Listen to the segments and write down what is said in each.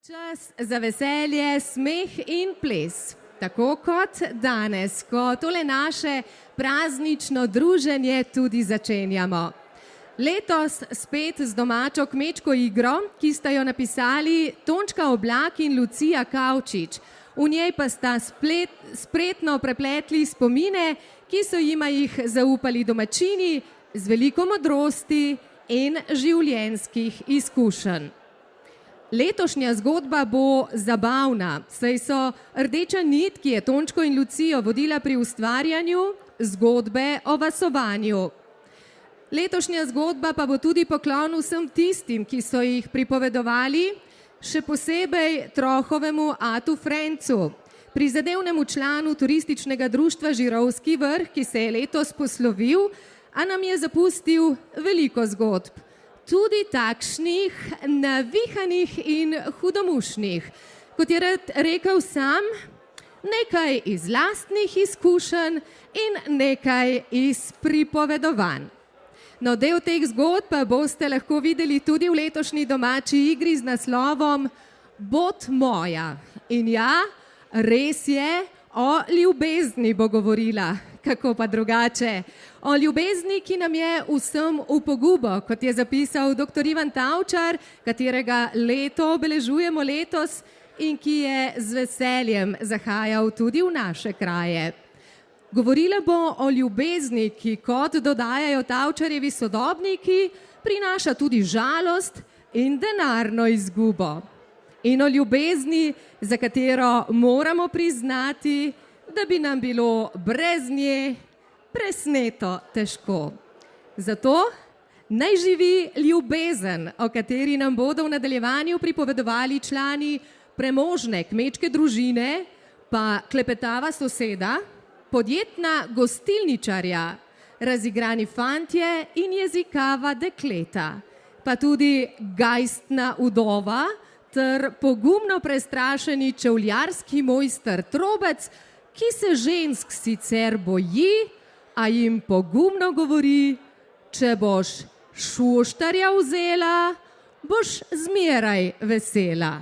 Čas za veselje, smeh in ples. Tako kot danes, ko tole naše praznično druženje tudi začenjamo. Letos spet z domačo kmečko igro, ki sta jo napisali Tončka Oblak in Lucija Kavčič. V njej pa sta spretno prepletli spomine, ki so jima jih zaupali domačini z veliko modrosti in življenjskih izkušenj. Letošnja zgodba bo zabavna, saj so rdeča nit, ki je Tončko in Lucijo vodila pri ustvarjanju zgodbe o vasovanju. Letošnja zgodba pa bo tudi poklon vsem tistim, ki so jih pripovedovali, še posebej Trohovemu atu Frencu, prizadevnemu članu turističnega društva Žirovski vrh, ki se je letos poslovil, a nam je zapustil veliko zgodb. Tudi takšnih navihanih in hudomušnih. Kot je rad rekel sam, nekaj iz lastnih izkušenj in nekaj iz pripovedovanj. No, del teh zgodb pa boste lahko videli tudi v letošnji domači igri z naslovom Bod moja. In ja, res je, o ljubezni bo govorila, kako pa drugače. O ljubezni, ki nam je vsem v pogubo, kot je zapisal dr. Ivan Tavčar, katerega leto obeležujemo letos in ki je z veseljem zahajal tudi v naše kraje. Govorila bo o ljubezni, ki, kot dodajajo Tavčarjevi sodobniki, prinaša tudi žalost in denarno izgubo. In o ljubezni, za katero moramo priznati, da bi nam bilo brez nje presneto težko. Zato naj živi ljubezen, o kateri nam bodo v nadaljevanju pripovedovali člani premožne kmečke družine, pa klepetava soseda, podjetna gostilničarja, razigrani fantje in jezikava dekleta, pa tudi gajstna udova ter pogumno prestrašeni čevljarski mojster Trobec, ki se žensk sicer boji, a jim pogumno govori, če boš šuštarja vzela, boš zmeraj vesela.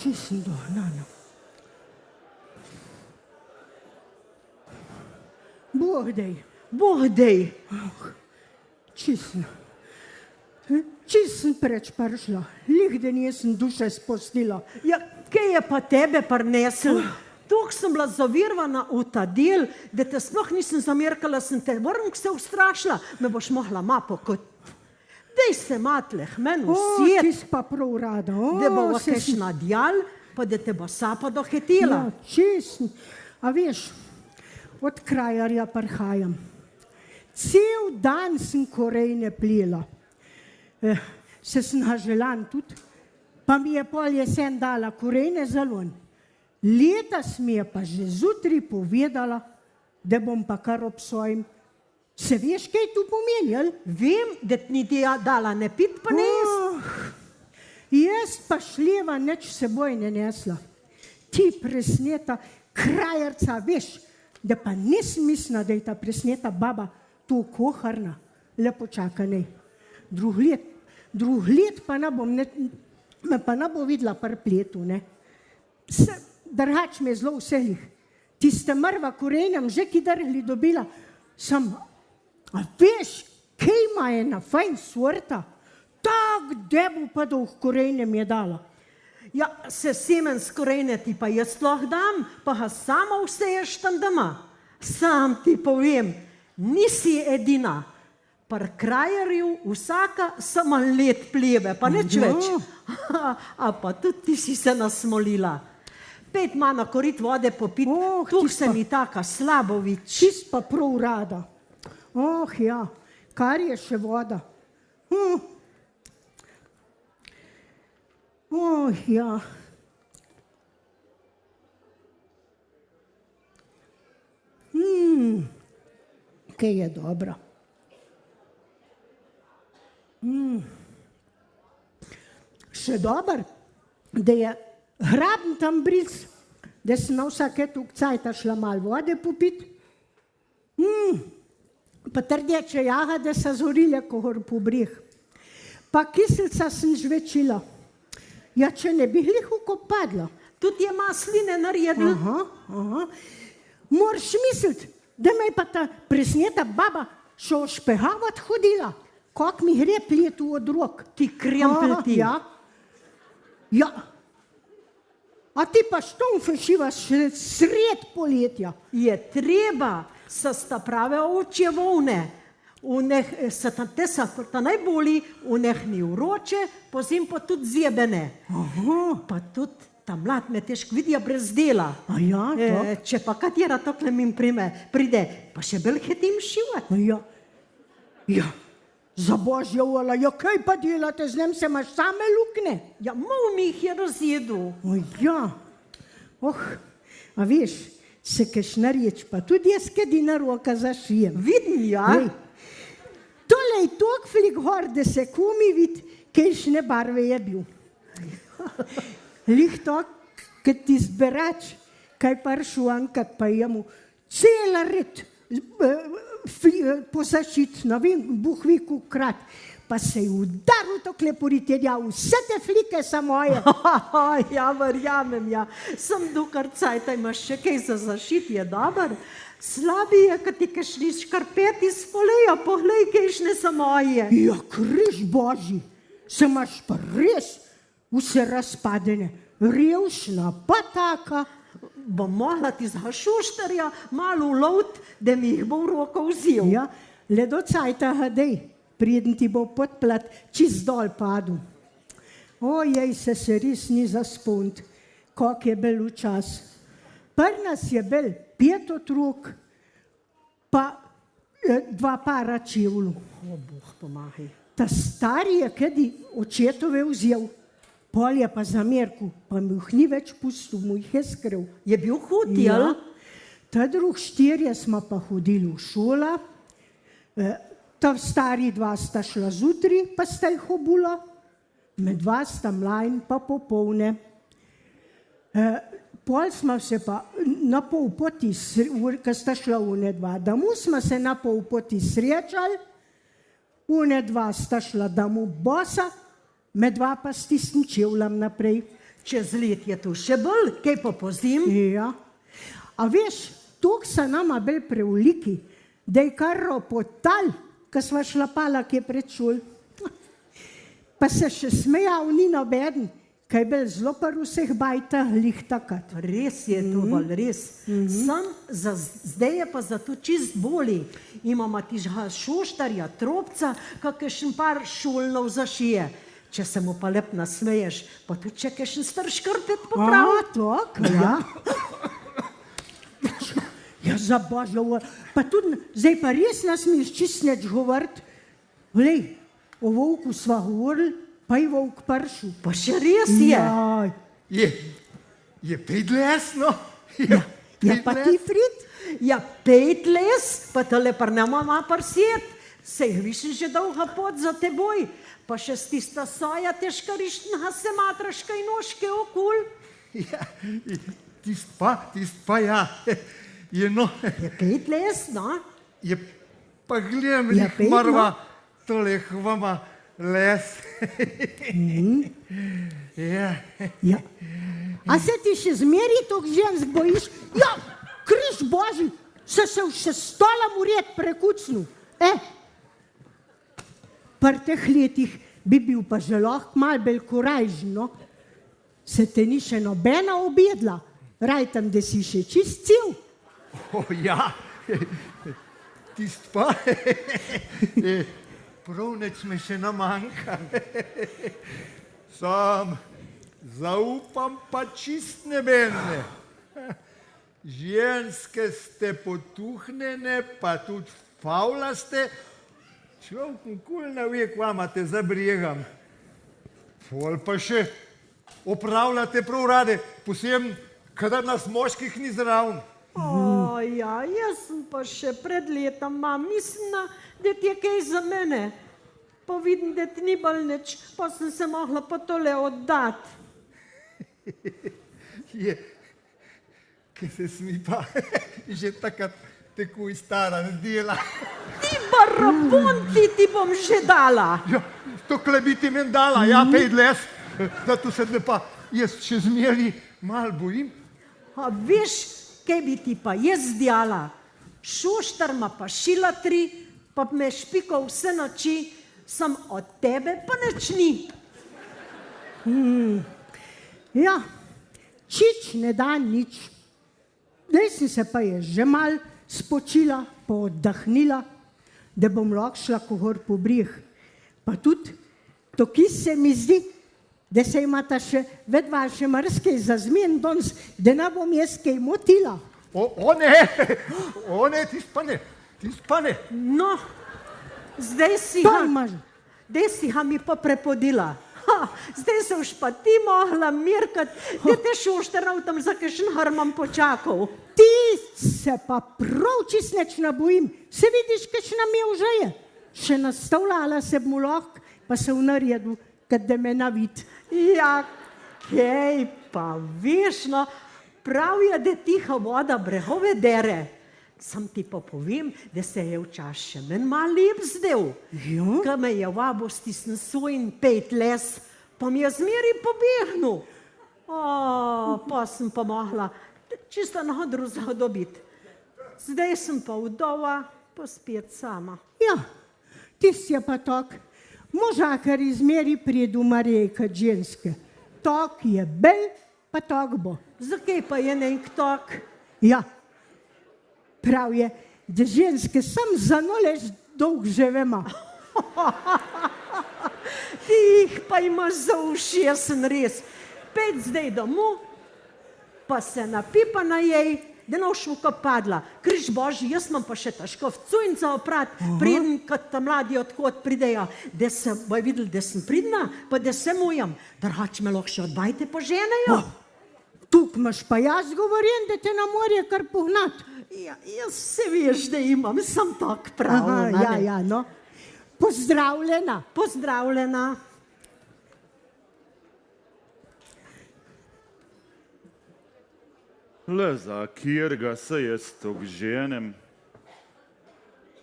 Čisto dohnana. Bog dej. Čisto preč prišla. Lih, da nisem duše spustila. Ja, kaj je pa tebe prinesel? Tuk sem bila zavirvana v ta del, da te sploh nisem zamerkala, sem te vrnk se ustrašila, me boš mohla mapo kot. Dej se matleh, meni vsijet. Ti si pa prav rada. Da bova keš nadjal, pa da te bo sapa dohetila. Ja, čisto. A veš, od krajarja prihajam. Cel dan sem korejne plela. Se sem naželan tudi, pa mi je pol jesen dala korejne zalon. Letos mi je pa že zjutraj povedala, da bom pa kar ob svojim. Se veš, kaj tu pomeni, ali? Vem, da ti ni dala ne pit, pa ne jest. Jaz pa šleva nič seboj ne nesla. Ti presneta krajarca, veš, da pa nisem mislila, da je ta presneta baba tu koharna. Lepo čaka, ne. Drug let pa ne bom, me pa ne bo videla par pletu, ne. Drugač me je zelo vselih. Tiste mrva korenjem že kidarili dobila, sam. A veš, kaj ima ena fajn sorta? Tak debu pa da v korejne mi je dala. Ja, se semen z korejne ti pa jaz lahko dam, pa ga sama vseješ tam doma. Sam ti povem, nisi edina. Par krajarju vsaka sama let pleve, pa nič več. A pa tudi ti si se nasmolila. 5 mana korit vode popit, tu se mi taka slabo vič. Čist pa prav rada. Ja, Kar je še voda. Ja. Kaj je dobro. Še dober, da je hraben tam bliz, da sem na vsake tuk cajta šla malo vode popit. Pa trdeče jagode so zorile, kohor po breh. Pa kiselca sem žvečila. Ja, če ne bi glih ukopadla. Tudi je masline naredila. Moraš misliti, da me je pa ta presneta baba še ošpehavat hodila. Kak mi gre pletu od rok. Ti krempel ti. Ja. A ti pa štomfešivaš sred poletja. Je treba, sa sta prave ovčje volne. Te sa ta najbolji, v neh ni vroče, pozim pa tudi zjebene. Pa tudi ta mlad me težko vidja brez dela. Če pa katera tokle mi pride, pa še bolj hetim šivati. Ja. Za božja vola, ja kaj pa delate, z njim se imaš same lukne? Ja, malo mi jih je razjedel. A veš, se kešna reč, pa tudi jaz kedina roka zašijem. Vidim, ja. Tole je tok flik gor, da se kumi vid, kejšne barve je bil. Lih to, kad ti zberač, kaj paršuankat, pa je mu cela red pozašit, no vem, buhviku krat, pa se je udaril to kleporitedja, vse te flike so moje. Ja, verjamem, ja. Sem dokar cajta, imaš še kaj za zašit, je dober. Slabi je, kad ti kašni škarpeti spoleja, poglej, kajšne so moje. Ja, križ božji, se imaš pa res vse razpadene, revšna, pa taka. Bom mogla ti za šuštarja malo ulovt, da mi jih bo v roko vzel. Ja, le do cajta hadej, preden ti bo podplat čist dol padel. Ojej, se res ni zaspunt, kak je bil včas. Pri nas je bil 5 otrok, pa 2 para čevlju. O, Bog pomagaj. Ta stari je kedi očetove vzel, pol je pa zamerku, pa mi jih ni več pustil, mu jih je skril. Je bil hud, jel? Ta drug 4 smo pa hodili v šola, ta stari 2 sta šla zutri, pa sta jih obula, med 2 sta mlajn pa popolne. Pol smo se pa na pol poti, ko sta šla une 2, domov smo se na pol poti srečali, une 2 sta šla domov bosa, med 2 pa s tistim čevljem naprej. Čez let je tu še bolj, kaj pa pozim? Ja. A veš, tok so nama bil preveliki, da je kar ropotal, ko sva šla pala kje pred šol. Pa se še smejal ni nobeden, kaj bil zelo pa vseh bajta lih takat. Res je to bolj, res. Sam zdaj je pa zato čist boli. Imamo tižga šoštarja, tropca, kakšen par šolnov zašije. Če se mu pa lep nasmeješ, pa tudi če kakšen star škrpet popravi. Tok, ja. Ja, za božjo vola. Pa tudi, zdaj pa res nasmeješ čist neč govorit. Glej, o volku sva govorili, pa je volk pršel. Pa še res je. Je pridlesno? Ja, pa ti prid? Ja, 5 les, pa tole pa ne mama prset. Sej viš že dolga pot za teboj. Pa še s tista soja težka rištnega se matraška in noške okul. Ja, tist pa ja. Je 5 les, no? Je pa gledam, jih marva tole hvama les. Ja. A se ti še zmeri tok žensk bojiš? Ja, križ božji, se še stola ured prekucnil. Pri teh letih bi bil pa že lahko malo bolj korajžen, no? Se te ni še nobena objedla, rajtam, da si še čist cel. Ja, tist pa, pravnec me še namanjka. Sam zaupam pa čist nebene. Ženske ste potuhnjene, pa tudi favlaste, človek nikoli ne ve, kva te zabrijegam. Pol pa še opravljate prav rade, posebno, kadar nas moških ni zraven. Ja, jaz sem pa še pred letom, mislila, da ti je kaj za mene. Pa vidim, da ti ni bolj nič, pa sem se mogla pa tole oddati. Je, ki se smi pa, že takrat tako stara dela. Ti barabon, ti bom že dala. Ja, to bi ti men dala, ja, 5 let, zato se ne pa jaz še zmeri mal bojim. A veš, kaj bi ti pa jaz djala? Šoštar ma pa šila 3, pa me špikal vse noči, sem od tebe pa nič ni. Ja, čič ne da nič. Zdaj sem se pa je že mal spočila, pa oddahnila, da bom lahko šla kohor po brih. Pa tudi, to ki se mi zdi, da se imata še vedva še marskej za zmen danes, da ne bom jaz kaj motila. O ne, tis pa ne. No, zdaj si Pa imaš. mi pa prepodila. Zdaj se už pa ti mogla mirkati, da te šoštarov tam za kakšen harmam počakal. Ti se pa prav čist neč ne bojim. Se vidiš, kakšna mi že je. Še nastavljala se bom lahko, pa se v naredu, kad da me navid. Ja, kaj pa veš, no, prav je, da tiha voda brehove dere. Sam ti pa povem, da se je včas še men mal lep zdel. Ja? Ko me je vabo stisnil svoj in 5 les, pa mi je zmeri pobehnil. Pa sem pa mogla čisto na drugega dobiti. Zdaj sem pa vdova, pa spet sama. Ja, tisti je pa tak. Možakar izmeri prijedu Marije kot ženske. Tak je bel, pa tak bo. Zakaj pa je nek tak? Ja, prav je, da ženske sam za nolež dolg živema. Ti jih pa imaš za ušesen res. Pejt zdaj domov, pa se napipa na jej, da ne šuka padla. Križ Božji, jaz imam pa še težko v cujnca oprat, preden, kad ta mladi odhod pridejo, da se bojo videli, da sem pridna, pa da se mujam. Drugač me lahko še odbajte poženejo. Tuk imaš pa jaz govorim, da te na morje kar pognat. Ja, jaz se veš, da imam, sem tak prav. Ja, no. Pozdravljena. Pozdravljena. Le za kjerga se jaz tok ženem.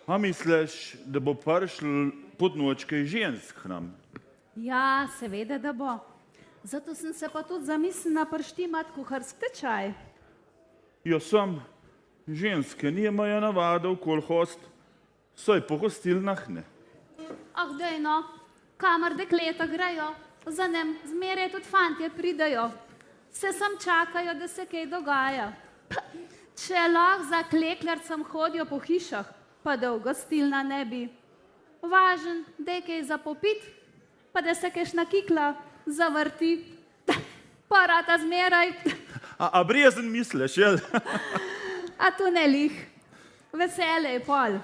A misliš, da bo prišel pod nočkaj žensk k nam? Ja, seveda, da bo. Zato sem se pa tudi zamislila prštimat kuharski tečaj. Jaz sem ženske nimajo navada v kolhost, saj po gostilnah ne. Ah, dej no, kamor dekleta grejo, za nem zmeraj tudi fantje pridajo. Se sam čakajo, da se kaj dogaja. Če lahko za kleklarcem hodijo po hišah, pa da v gostilna ne bi. Važen, da je kaj za popit, pa da se kakšna kikla zavrti. Pa rata zmeraj. A brezen misliš, jel? A to ne lih. Vesele je pol.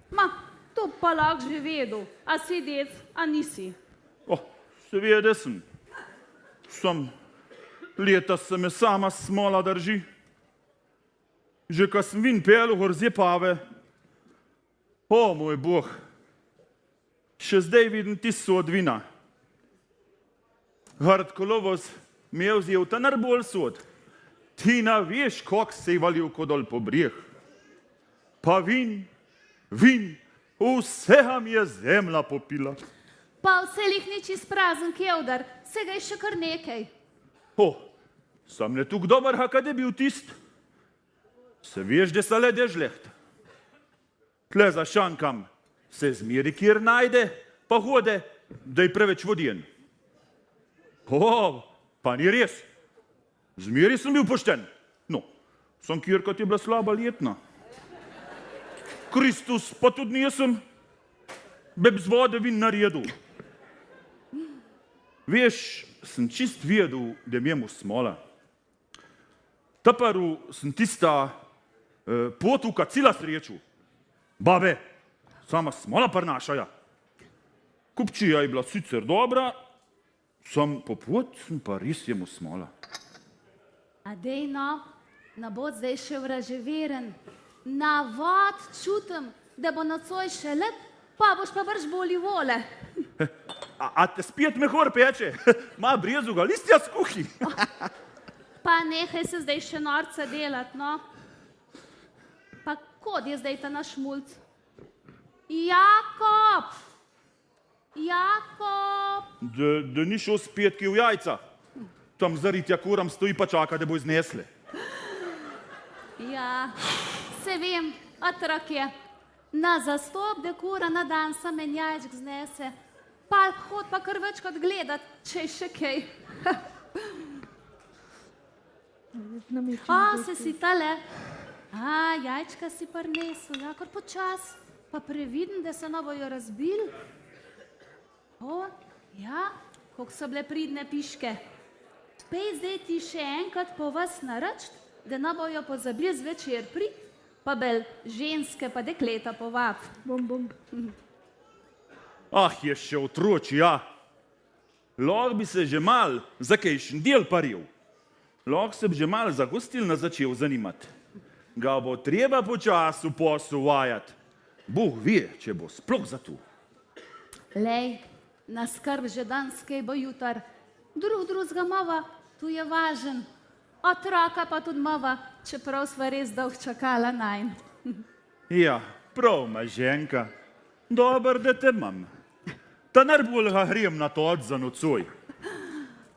Ma, to pa lahko že vedu. A si dec, a nisi. Seveda sem. Leta se me sama smola drži. Že ko sem vin pel v gorze pave, moj Bog, še zdaj vidim tisto od vina. Gard kolovoz me je vzel ta najbolj sod. Ti ne veš, kak se je valil kodol po breh. Pa vin, vsega mi je zemlja popila. Pa vse lih ni čist prazen kevdar, se ga je še kar nekaj. Sam ne tuk dober, kad je bil tist. Se veš, da se le dežleht. Tle za šankam se zmeri, kjer najde, pa hode, da je preveč vodjen. Pa ni res. Zmeri sem bil pošten. No, sem kjer, kad je bila slaba letna. Kristus, pa tudi nisem, beb z vode vin naredil. Veš, sem čist vedel, da mi je mu smola. Taparu sem tista potuka cela sreču. Babe, sama smola prnašaja. Kupčija je bila sicer dobra, sam po pot sem pa res jemu smola. A dej no, ne bo zdaj še vraževeren. Na vod čutim, da bo nocoj še lep, pa boš pa brž boli vole. A te spet mehor peče? Ma brezu ga listja skuhi. Pa nehaj se zdaj še norca delat, no. Pa kod je zdaj ta naš mulc? Jakob! Jakob! Da ni šel spet ki v jajca. Tam zaritja kuram stoji pa čaka, da bo iznesle. Ja, se vem, otrok je. Na zastop, da kura na dan samen jajčk znese. Pa hod pa kar večkrat gledat, če je še kaj. Se si tale. Jajčka si prinesel, ja, kar počas. Pa previden, da se ne bojo razbili. Ja, koliko so bile pridne piške. Pej zdaj ti še enkrat po vas nareč, da ne bojo pozabili zvečer prid, pa bel ženske pa dekleta povab. Bom. Je še otroči, ja. Lahko bi se že mal za kajšen del paril. Lahko se bi že mal za gostilno začel zanimati. Ga bo treba počas v poslu vajati. Bog ve, če bo sploh za to. Lej, na skrb že danskej bo jutar. Drugega mava, tu je važen. Otroka pa tudi mava, čeprav sva res dolg čakala najn. Ja, prav, maženka. Dober, da te imam. Ta najbolj ga grem na to za nocoj.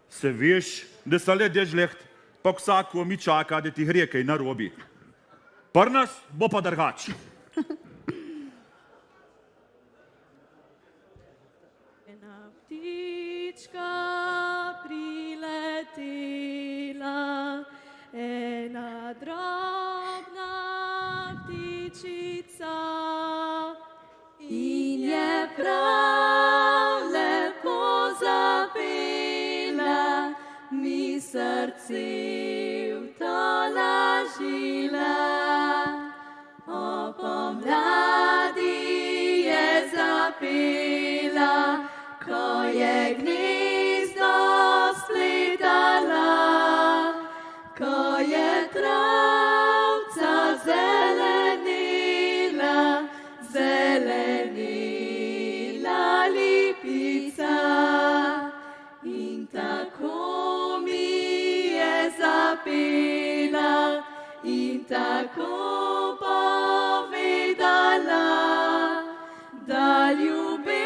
Se veš, da se le dežleht, pa vsako mi čaka, da ti gre kaj narobi. Pri nas bo pa drugače. Ptička priletela, ena drobna ptičica, in je prav lepo zapela, mi srce utolažila. O pomladi je zapela, ko je gnezdo spletala, ko je travca zelenila, zelenila lipica. In tako mi je zapela, in tako povedala, da ljubezen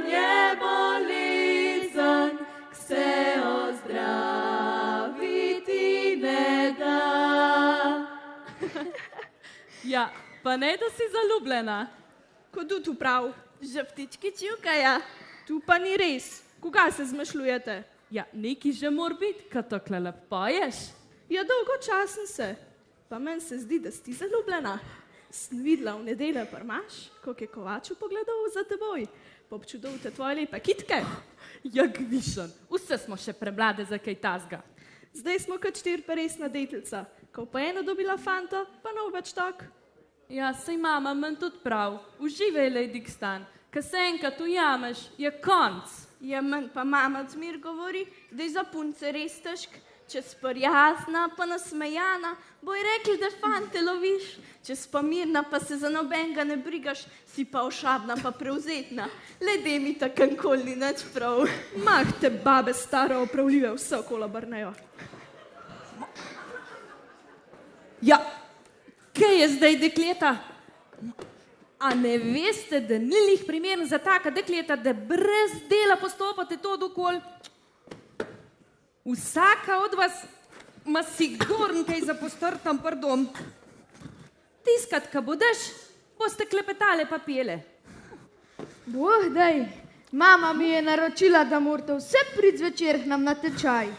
je bolezen, k se ozdraviti ne da. Ja, pa ne, da si zaljubljena. Ko tu prav, že ptički čivkaja. Tu pa ni res. Koga se zmešljujete? Ja, neki že mora biti, kad takle lep poješ. Ja, dolgočasen se. Pa meni se zdi, da si ti zaljubljena. Sem videla v nedeljo prmaš, koliko je Kovaču pogledal za teboj. Popčudov te tvoje lepe kitke. Ja, gvišen, vse smo še premlade za kaj tazga. Zdaj smo kot 4 resna deteljica. Ko pa eno dobila fanta, pa nov več tak. Ja, sej mama meni tudi prav. Uživaj, Lady Stan. Ko se enkrat ujameš, je konc. Ja, meni pa mama zmer govori, da je za punce res težk. Če si prijazna pa nasmejana, boj rekli, da fante loviš. Če si pa mirna pa se za nobenega ne brigaš, si pa ošabna pa prevzetna. Le dej mi tako nikoli ni nič prav. Mah te babe staro opravljive vse okolo brnejo. Ja, kaj je zdaj dekleta? A ne veste, da ni lih primeren za taka dekleta, da brez dela postopate to dokol? Vsaka od vas ima sigurn kaj za postrtam pardon. Tiskat, ka budeš, boste klepetale pa pele. Boh daj, mama mi je naročila, da morate vse priti zvečer k nam na tečaj.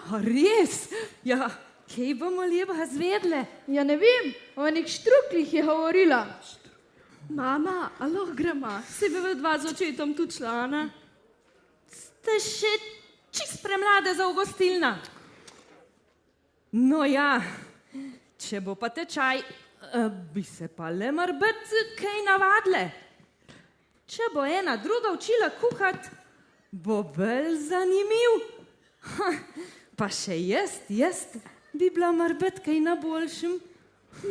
A res? Ja, kaj bomo lepega zvedle? Ja ne vem, o enih štruklih je govorila. Mama, a lahko gremo? Se bi dva z očetom tudi šla, ne? Ste še čist premlade za ugostilna. No ja, če bo pa tečaj, bi se pa le morbet kaj navadile. če bo ena druga učila kuhat, bo bolj zanimiv. Pa še jaz bi bila morbit kaj na boljšem.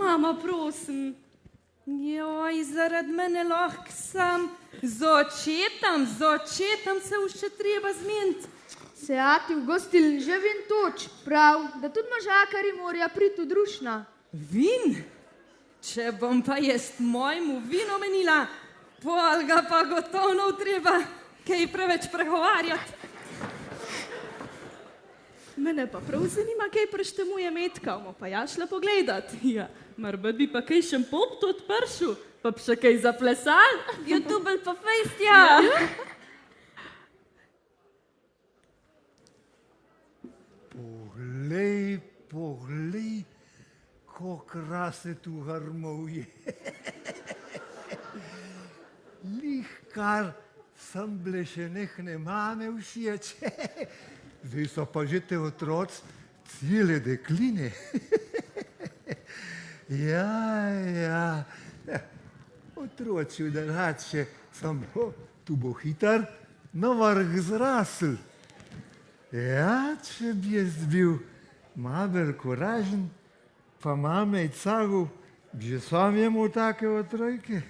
Mama, prosim. Joj, zaradi mene lahko sam z očetom se už še treba zmeniti. Se ati v gostilni že vin toč, prav, da tudi možakari morajo priti v drušna. Vin? Če bom pa jaz mojemu vino menila, pol ga pa gotovo treba kaj preveč pregovarjati. Mene pa prav zanima, kaj preštemuje Metka, bomo pa ja šla pogledat. Ja, morbit bi pa kaj šempop to odpršil, pa bi še kaj zaplesal. YouTube pa fejst, ja. Poglej, ko krase tu harmovje. Lihkar sem bile še nehne mame všeč. Zdaj so pa že te otroci cele dekline. Ja. Otroci udarače, samo tu bo hitar na vrh zrasl. Ja, če bi jaz bil malo koražen, pa mame cagu, bi že sam imel take otrojke.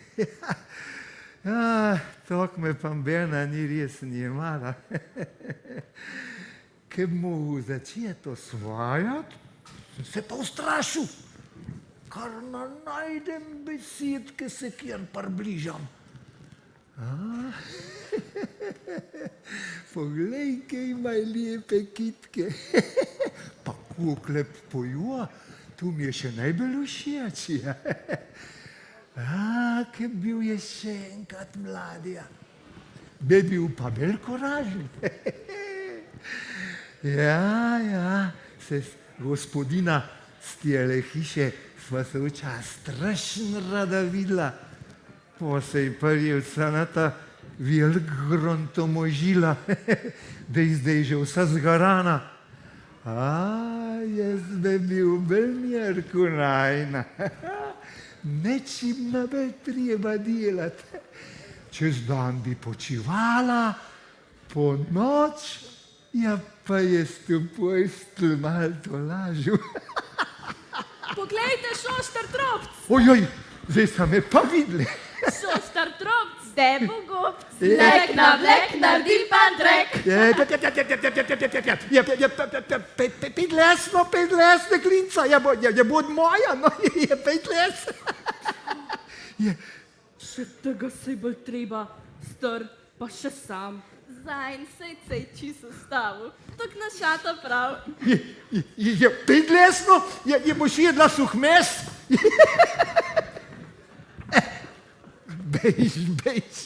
Ja, tok me pa mbena ni res njemala. Ko bi mu začeti osvajati, sem se pa ustrašil, kar najdem besed, ki se kjer približam. Poglej, kaj ima lepe kitke. Pa koliko lep pojuva, tu mi je še najbolj všeč. Ko bil je še enkrat mladija, bi bil pa bolj koražen. Ja, se gospodina z tele hiše sva se včasih strašno rada videla. Pa se je prijevca na ta velik grontomožila, da je zdaj že vsa zgarana. Jaz bi bil bolj mirko najna. Nečim ne bi treba delati. Čez dan bi počivala, po noč, ja pa jaz tu postelj malo tolažil. Poglejte, šoštar tropc. Ojoj, zdaj so me pa videli. Šoštar tropc, zdaj bo gobc. Blek na blek, naredil pandrek. Pet les deklinca, je bod moja, no, je 5 les. Še tega se bolj treba, star, pa še sam. Zajn, sej čisto stavil. Tok našata prav. Je 5 lesno, je boš jedla suh mes. Bejš.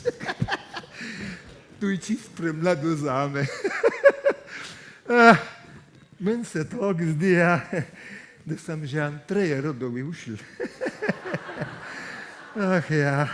Tu je čist premlado zame. Meni se tako zdi, da sem že Andreja rodovi ušel. Ja.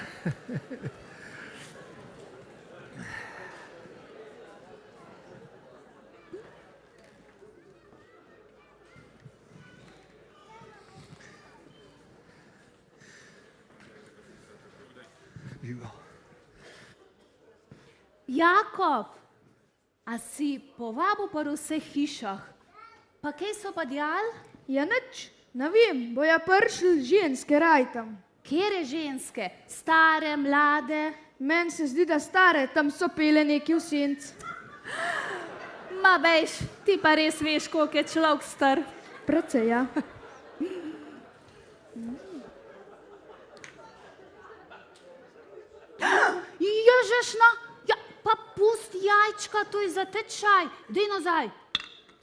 Jakob, a si povabil pa v vseh hišah? Pa kaj so pa dejali? Ja nič, ne vem, bojo prišli ženske rajtam. Kere ženske? Stare, mlade? Meni se zdi, da stare, tam so pele neki v senc. Ma bejš, ti pa res veš, koliko je človek star. Precej, ja. Ježešna, ja, pa pusti jajčka, to je za tečaj. Dej nazaj.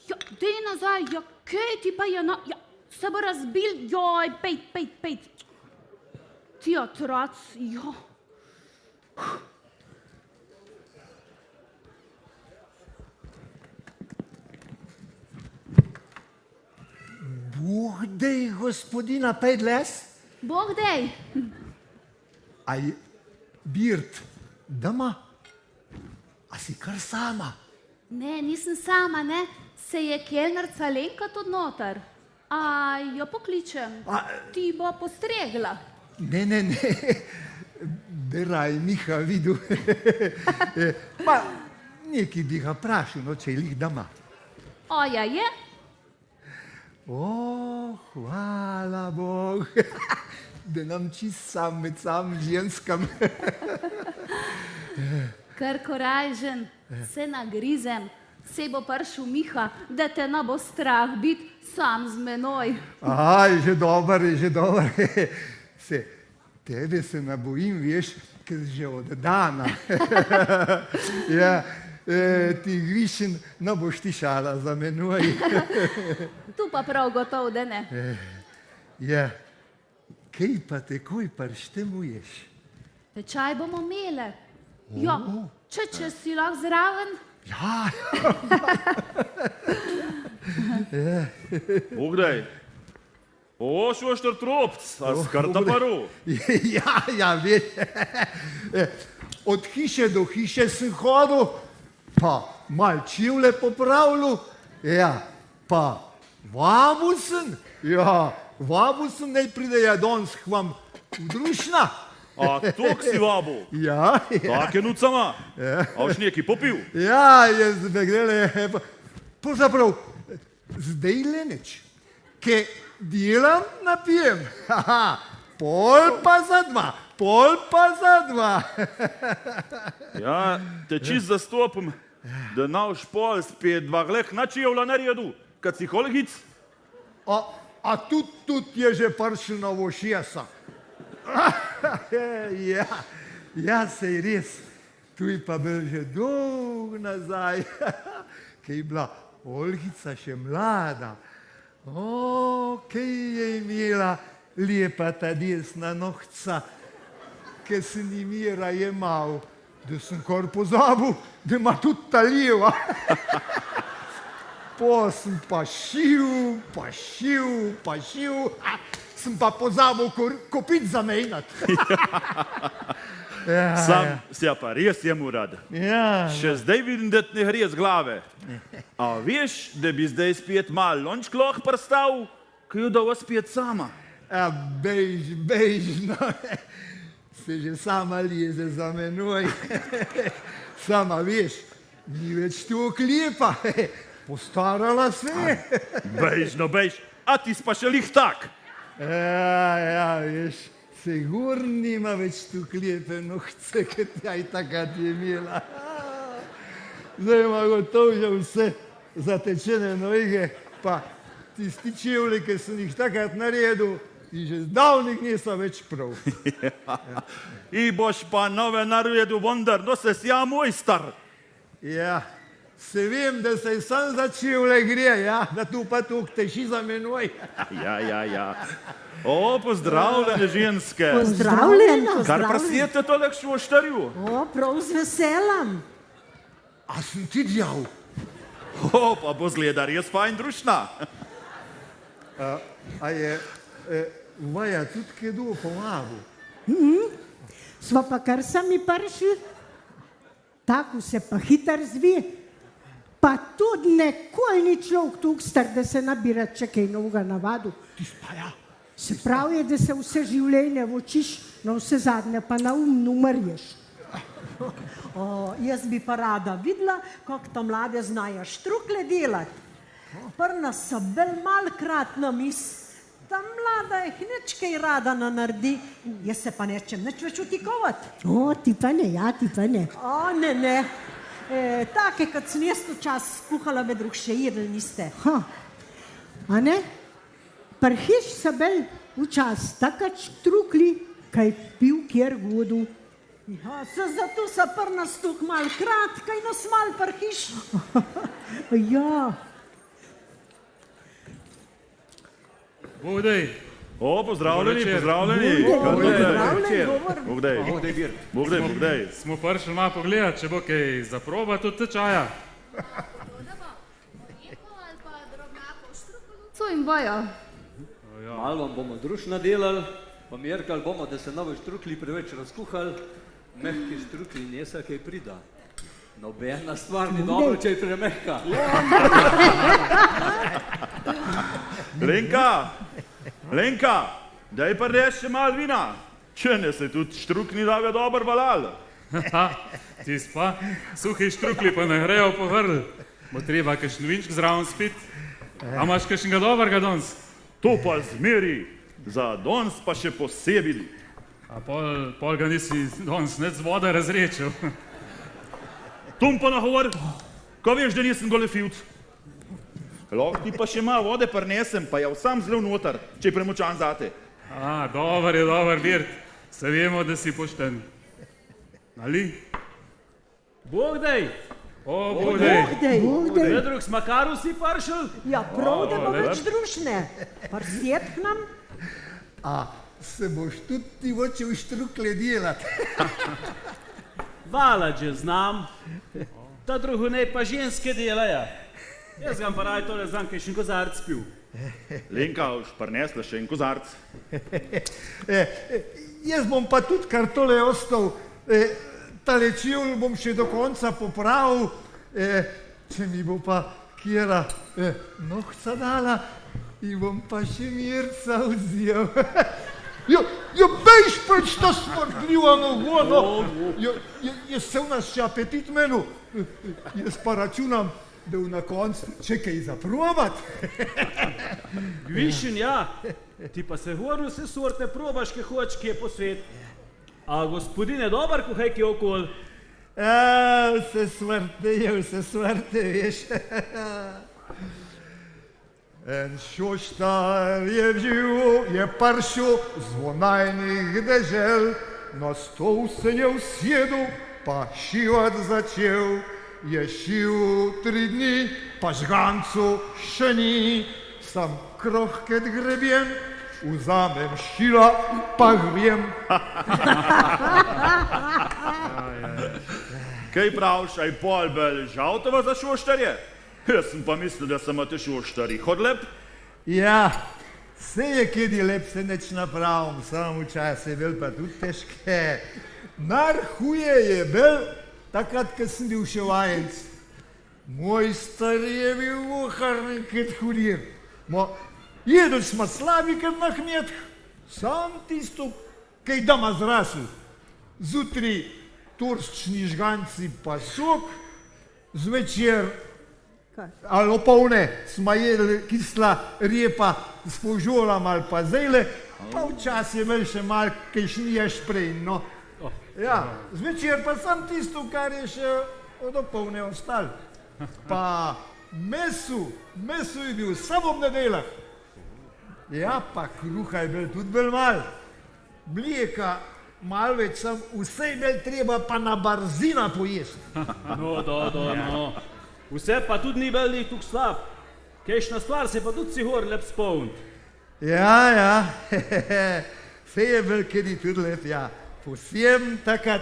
Ja, dej nazaj, ja, kaj ti pa je, ja, se bo razbil, joj, pejt. Ti otroc, jo. Bog dej, gospodina, 5 les. Bog dej. Aj Birt, doma? A si kar sama? Ne, nisem sama, ne. Se je kelnerca Lenka tudi noter. A jo pokličem. Ti bo postregla. Ne. da raj Miha videl. Pa nekaj bi ga vprašal, no, če je lih doma. Oja je, O, hvala Bog, da nam čist sam med sam ženskam. kar korajžen, se nagrizem, se bo prišel Miha, da te ne bo strah biti sam z menoj. Aha, je že dober. Se, tebe se ne bojim, veš, ker že od dana. Ja, ti višin ne boš tišala za menoj. Tu pa prav gotovo, da ne. Ja, kaj pa takoj prštemuješ? Tečaj bomo imele. Ja, če si lahko zraven. Ja, Bogdaj, o, šošter tropc, a skrta paru. ja, veš. Od hiše do hiše sem hodil, pa mal čivle popravljal, ja, pa vabil sem, naj pridejo danes k vam v drušna. A tok si vabu. Ja, Tak je nucama. A už neki popil. ja, jaz bi grele, pravzaprav, zdaj le nič, ke delam, napijem, pol pa za dva. Ja, te čist zastopim, da naš pol spet dva gleh načijevla naredu, kad si holgic. A tudi je že prišel na vošesa. Ja, sej res, tu je pa bil že dolg nazaj, ki je bila Olgica še mlada. O, kaj je imela lepa ta desna nohca, ki sem jim je rajemal, da sem kar pozabil, da ima tudi ta leva. Po sem pa šil, sem pa pozabil kopit zamenjat. Sam se pa res jemu rad. Ja, Še zdaj vidim, da ti ne gre z glave. A veš, da bi zdaj spet mal lončk lahko prstal, ki jo dava spet sama. bejž, no, se že sama leze za menoj. Sama veš, ni več tu oklepa, postarala se. Bejž, a ti pa še lih tak. Ja, veš, sigur nima več tu klepe nohce, kot je takrat je imela. Zdaj ima gotovo že vse zatečene noge, pa tisti čevlji, ki sem jih takrat naredil, in že zdavnih niso več prav. I boš pa nove naredil, vendar, no se sja moj star. Ja, se vem, da se sam za čevlje gre, ja, da tu pa tu teši za menoj. Ja. O, pozdravljene ženske. Pozdravljeno. Kar prasijete tole k šoštarju? O, prav z veseljem. A sem ti djal? O, pa bo zgleda res fajn drušna. A je Vaja tudi kdo pomagal? Sva pa kar sami prišli, tako se pa hitro zvi, pa tudi nikoli ni človek tu star, da se nabira če kaj novega navadu. Pa ja. Se pravi, da se vse življenje vočiš, na vse zadnje pa na umrješ. O, jaz bi pa rada videla, kako ta mlade znajo štrukle delati. Prna so bolj malkrat na mis, ta mlada jih nič kaj rada naredi, jaz se pa nečem nič več utikovati. O, ti pa ne, ja, ti pa ne. O, ne. Take, kot sem jaz včas kuhala, med drug še jedli niste. A ne? Prhiš se bolj včas, takrat štrukli, kaj pil kjer vodu. Ja, se zato so prna stuk malkrat, kaj nas mal prhiš. Ja. Bogdaj, O, pozdravljeni. Bogdaj. smo prišli malo pogledat, če bo kaj za proba tudi tečaja. Co jim bojo? Malo vam bomo drušno delali, pa merkali bomo, da se novi štrukli preveč razkuhali, mehki štrukli nesa kaj prida. Nobena stvar ni dobro, če je premehka. Lenka, daj pa res še malo vina. Če ne se tudi štrukni da ga dober valal. Ti spa, suhi štrukli pa ne grejo po vrl. Bo treba kakšen vinčk zraven spit. A imaš kakšnega dobrega danes? To pa zmeri, za danes pa še posebej. A pol ga nisi danes net z vode razrečil. Tum pa nahovor, ko veš, da nisem golefivc. Lahko ti pa še malo vode prinesem, pa je sam zelo noter, če je premočan zate. A, dober je, dober, Birt. Se vemo, da si pošten. Ali? Bog dej! O, Bog dej! Bogdej. S Makaru si paršel? Ja, prav, da bo več družne. Parsjet k nam? A se boš tudi ti vočil štrukle delati? Vala, že znam. Ta drugonej pa ženske delajo. Jaz ga pa raj tole znam, kaj še en kozarc pil. Lenka, už prinesla še en kozarc. Jaz bom pa tudi kar tole ostal. Tale čivl bom še do konca popravil. Če mi bo pa kjera nohca dala, in bom pa še mirca vzel. Ja, bejš preč ta smrtljiva nogo, no. Jaz se v nas še apetit menu. Jaz pa računam, da v na koncu čekaj za probat. Gvišin, ja. Ti pa se horno vse sorte probaš, kaj hoč, kje po svet. A gospodin je dober, ko hajki okol? Vse smrte, veš. En šoštar je živ, je paršel zvonajnih dežel, na stol se je usjedel, pa šivat začel. Je šil 3 dni, pa žgancu še ni, sam krohket grebjen, vzamem šila, pa hvjem. Kaj praviš, aj pol bel žaltova za šoštarje? Jaz sem pa mislil, da sem te šoštari. Hod lep? Ja, se je kedi lep se neč napravim, samo včasih je bil pa tudi težke. Najhuje je bil, takrat, ko sem bil še vajenc. Moj star je bil voharnik kot hurir. Jedli smo slabi kot na hmetk, sam tisto, kaj doma zrasel. Zutri turščni žganci pa sok, zvečer ali opolne smo jedli kisla repa s požolam ali pa zejle, pa včasih je imel še malo kajšnije šprej, no. Ja, zvečer pa sam tisto, kar je še od opolne ostal. Pa mesu je bil samo ob nedeljah. Ja, pa kruha je bil tudi bolj mal. Mlijeka malo več, sam vse je bil treba pa na barzina pojesti. No. Vse pa tudi ni bil njih tuk slab. Kejšna stvar se pa tudi si hor lep spomnit. Ja, vse je bil kedi tudi lep, ja. Posebno takrat,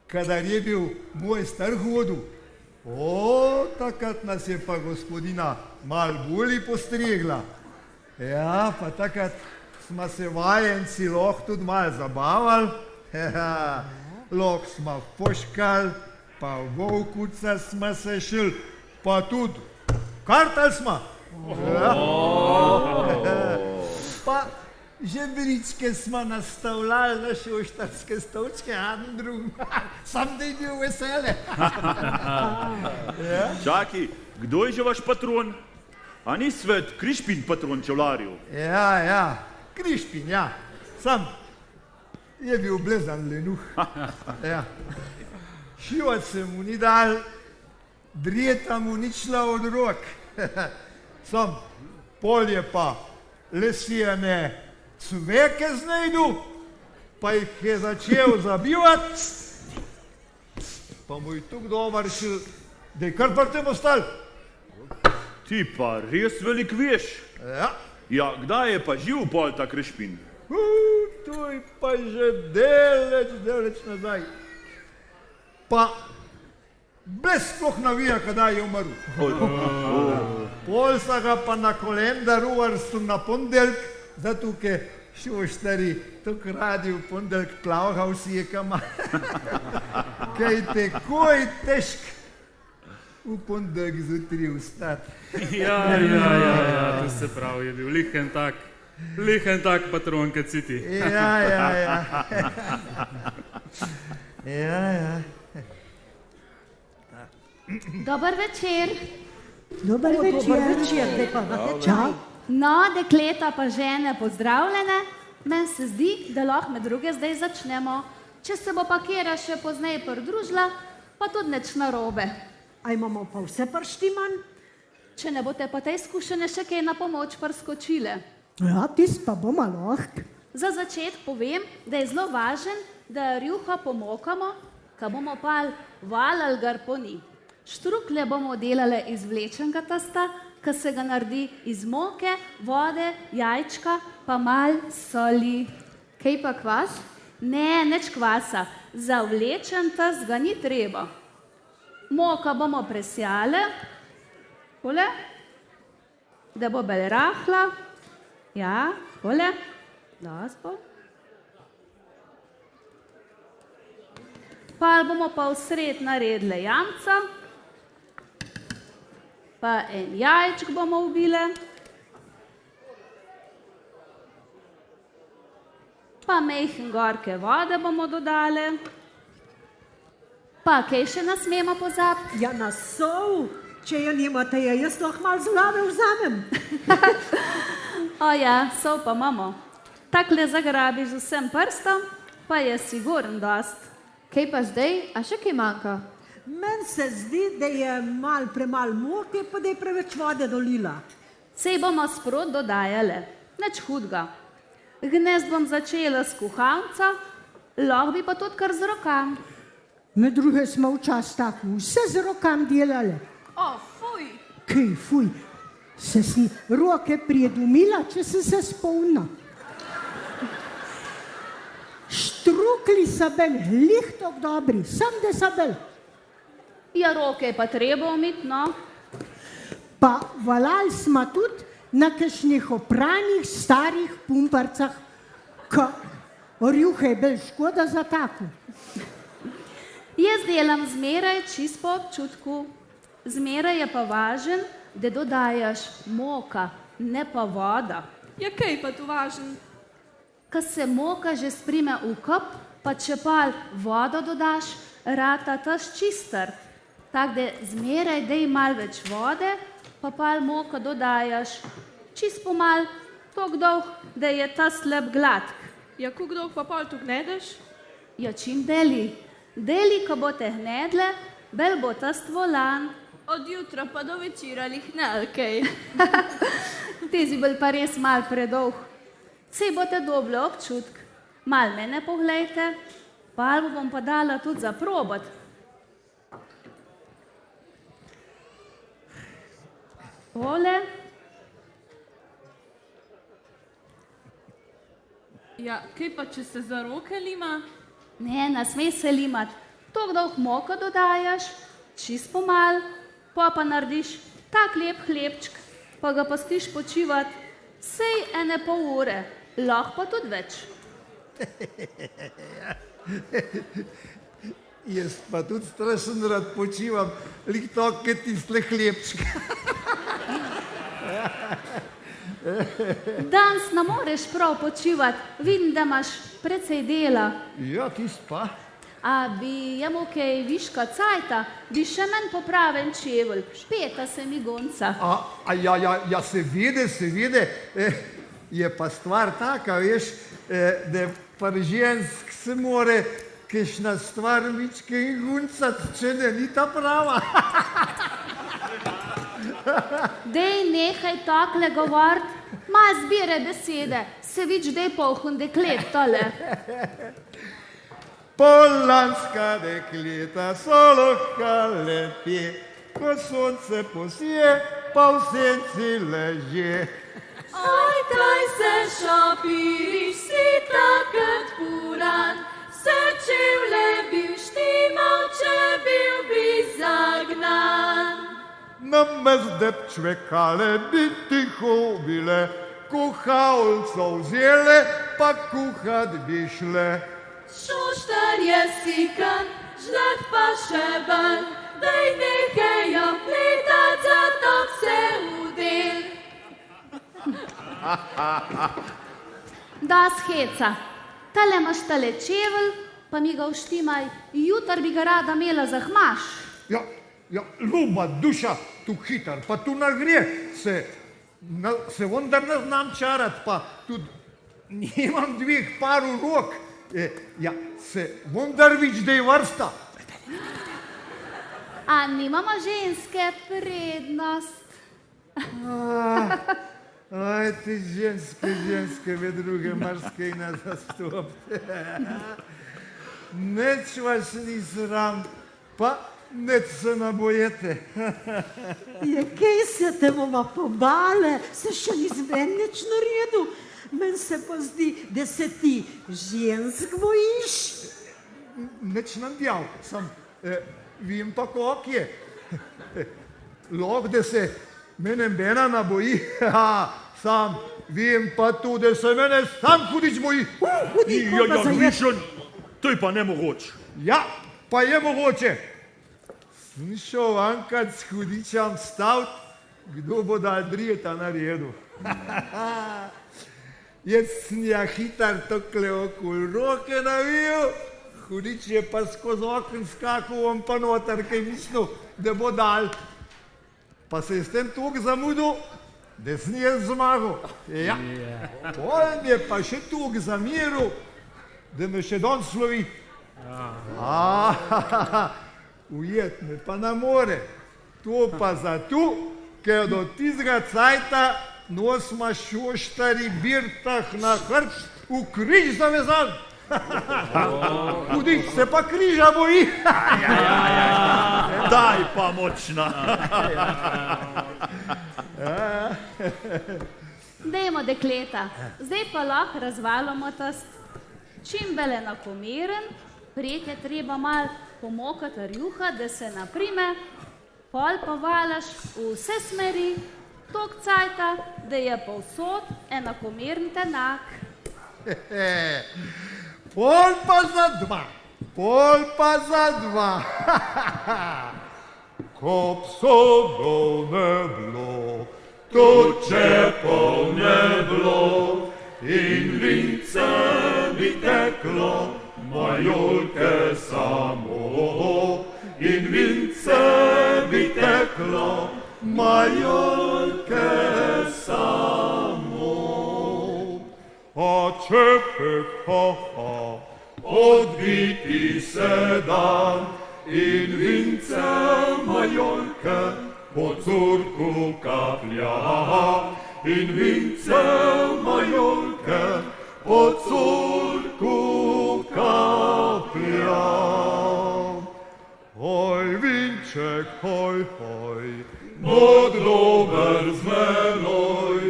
kadar je bil moj star hodil. Takrat nas je pa gospodina mal bolj postregla. Ja, pa takrat smo se vajenci lahko tudi malo zabavali. Lahko smo poškali, pa v volkuca smo se šli, pa tudi kartali smo. Pa žebričke smo nastavljali na šoštarske stolčke, sam da je bil vesele. Čaki, kdo je že vaš patron? A ni svet Krišpin patron čevlarju? Ja, Krišpin, ja. Sam je bil blezan lenuh. Ja. Šivat se mu ni dal, drijeta mu ni šla od rok. Sam polje pa lesijane cveke znajdu, pa jih je začel zabivati, pa mu je tuk dobar šel, da je kar pri tem ostal. Ti pa res velik veš. Ja, kdaj je pa živ pol ta Krišpin? To je pa že deleč nazaj. Pa brez sploh navija, kdaj je umrl. Pol sa ga pa na kolendaru vrstu na pondeljk, zato ke šoštari tok radi v pondeljk plavha vsi je kama. Kaj takoj težk v pondeljk zjutraj vstati. Ja, to se pravi, je bil lihen tak. Lihen tak patron, kad si ti. Ja. Dober večer. Dober večer. zdaj pa na te Čau. No, dekleta pa žene pozdravljene. Meni se zdi, da lahko med druge zdaj začnemo. Če se bo pa kjera še pozneje pridružila, pa tudi nič narobe. A imamo pa vse prštiman? Če ne boste pa te izkušene še kaj na pomoč priskočile. Ja, tis pa bomo lahko. Za začetek povem, da je zelo važen, da rjuha pomokamo, ko bomo pa valali garponi. Štrukle bomo delali iz vlečenega testa, ki se ga naredi iz moke, vode, jajčka, pa mal soli. Kaj pa kvas? Ne, nič kvasa. Za vlečen test ga ni treba. Moka bomo presjale, tole, da bo bolj rahla. Ja, tole, daspo. Pol bomo pa v sred naredile jamca, pa en jajčk bomo ubile, pa majhen gorke vode bomo dodali, pa kaj še ne smemo pozabiti? Ja, na sol. Če jo nimate, je jaz lahko malo zlave vzamem. O ja, sol pa imamo. Takle zagrabiš z vsem prstom, pa je sigurn dost. Kaj pa zdaj? A še kaj manjka? Meni se zdi, da je mal premal moke, pa da je preveč vode dolila. Sej bomo sprot dodajale, nič hudga. Gnezd bom začela s kuhalca, lahko bi pa tudi kar z rokam. Med druge smo včasih tako vse z rokam delali. O, fuj. Kaj, fuj, se si roke prijedumila, če si se spomnila. Štrukli so bili lihtok dobri, sam da so bili. Ja, roke je pa treba umiti, no. Pa valali smo tudi na kakšnih opranih starih pumparcah, ko rjuhe je bil škoda za tako. Jaz delam zmeraj čist po občutku. Zmeraj je pa važen, da dodajaš moka, ne pa voda. Ja, kaj pa tu važen? Ko se moka že sprime v kup, pa če pa vodo dodaš, rata taš čistar. Tako da zmeraj dej malo več vode, pa moko dodajaš čist pomal, toliko dolg, da je ta slab gladk. Ja, koliko dolg pa pol tu gnedeš? Ja, čim deli. Deli, ko bote gnedle, bel bo ta stvolan. Od jutra pa do večera lihnel, kaj? Ti si bil pa res mal predolg. Sej bote dobili občutk. Mal mene poglejte, pa bom pa dala tudi za probat. Tole. Ja, kaj pa, če se za roke lima? Ne, ne smej se limati. Toliko dolg moko dodajaš, čist pomal, pa narediš tak lep hlebčk, pa ga pustiš počivat sej 1,5 ure, lahko pa tudi več. Jaz pa tudi strašen rad počivam, lik to, kot tistle hlebčke. Danes ne moreš prav počivat, vidim, da imaš precej dela. Ja, tist pa. A bi jemu kaj viška cajta, bi še menj popraven čevelj, peta se mi gonca. Ja, se vide, je pa stvar taka, veš, da par žensk se more kakšna stvar mičke in guncat, če ne ni ta prava. Dej nehaj takle govorit, ma zbire besede, se vič dej polhun deklet tole. Polanska dekleta so lahko lepi, ko sonce posije, pa v senci leže. Oj, kaj se šopiriš, si takrat puran, se čevlje bi štimal, če bil bi zagnan. Namazde čvekale bi tiho bile, kuhalco vzele, pa kuhat bi šle. Šuštar je sikan, žled pa še ven, daj nekaj jo pletat, zato se udel. Da scheca. Tale imaš tale čevelj, pa mi ga vštimaj, jutr bi ga rada imela za hmaš. Ja, ljuba duša, tu hitar, pa tu nagre, se vendar ne znam čarat, pa tudi nimam dveh paru rok. Ja, se vendar vič, da je vrsta. A nimamo ženske prednost? Aj, ti ženske, ve druge marske na zastopte. Neč vas ni sram, pa neč se nabojete. Je, kaj se te bomo pobale, se še ni zben nič naredil. Meni se pa zdi, da se ti žensk bojiš. Neč nam djal, sam vem pa, kak je. Lahko, da se mene bena naboji, sam vem pa tudi, da se mene sam hudič boji. Višen, to je pa nemogoče. Ja, pa je mogoče. Sem šel enkrat s hudičem stavit, kdo bo dal drijeta naredil. Jaz sem ja hitar tokle okol roke navil, hudič je pa skozi okn skakal, on pa noter, kaj mislil, da bo dal. Pa se je s tem toliko zamudil, da sem jaz zmagal. Ja, on je pa še toliko zameril, da me še danes slovi. Ujet me pa ne more. To pa zato, ker do tistega cajta nosma šoštari birtah na hrč v križ zavezan. Hudič se pa križa boji. Daj pa močna. Dajmo, dekleta, zdaj pa lahko razvalimo tast. Čim bolj enakomeren, pred je treba malo pomokati rjuha, da se naprime, pol pa valaš v vse smeri, tok cajta, da je povsod enakomeren tenak. Pol pa za dva. Kop so ne bilo, to čepov ne bilo, in vince bi teklo, majolke samo. In vince bi teklo, majolke samo. A čepek, odbiti se dan, in vince majolke po curku kaplja. In vince majolke po curku kaplja. Hoj, vinček, hoj, bod dober z menoj,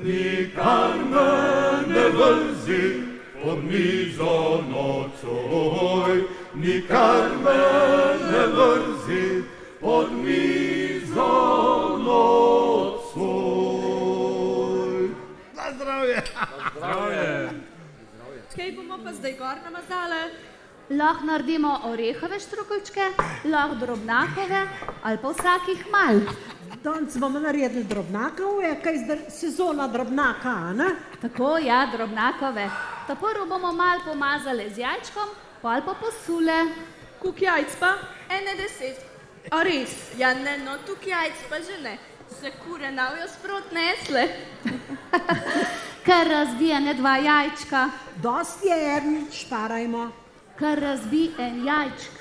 nikar me ne vrzi pod mizo nocoj, nikar me ne vrzi pod mizo nocoj. Na zdravje! Kaj bomo pa zdaj gor namazale? Lahko naredimo orehove štrukeljčke, lahko drobnakove ali pa vsakih mal. Danes bomo naredili drobnakove, kaj zdaj sezona drobnaka, ne? Tako, ja, drobnakove. Ta prvo bomo malo pomazali z jajčkom, pol pa posule. Kuk jajc pa? 10. A res? Ja ne, no tuk jajc pa že ne. Se kure navijo sprot nesle. Kar razbije ne 2 jajčka. Dost je en, šparajmo. Kar razbi en jajčk.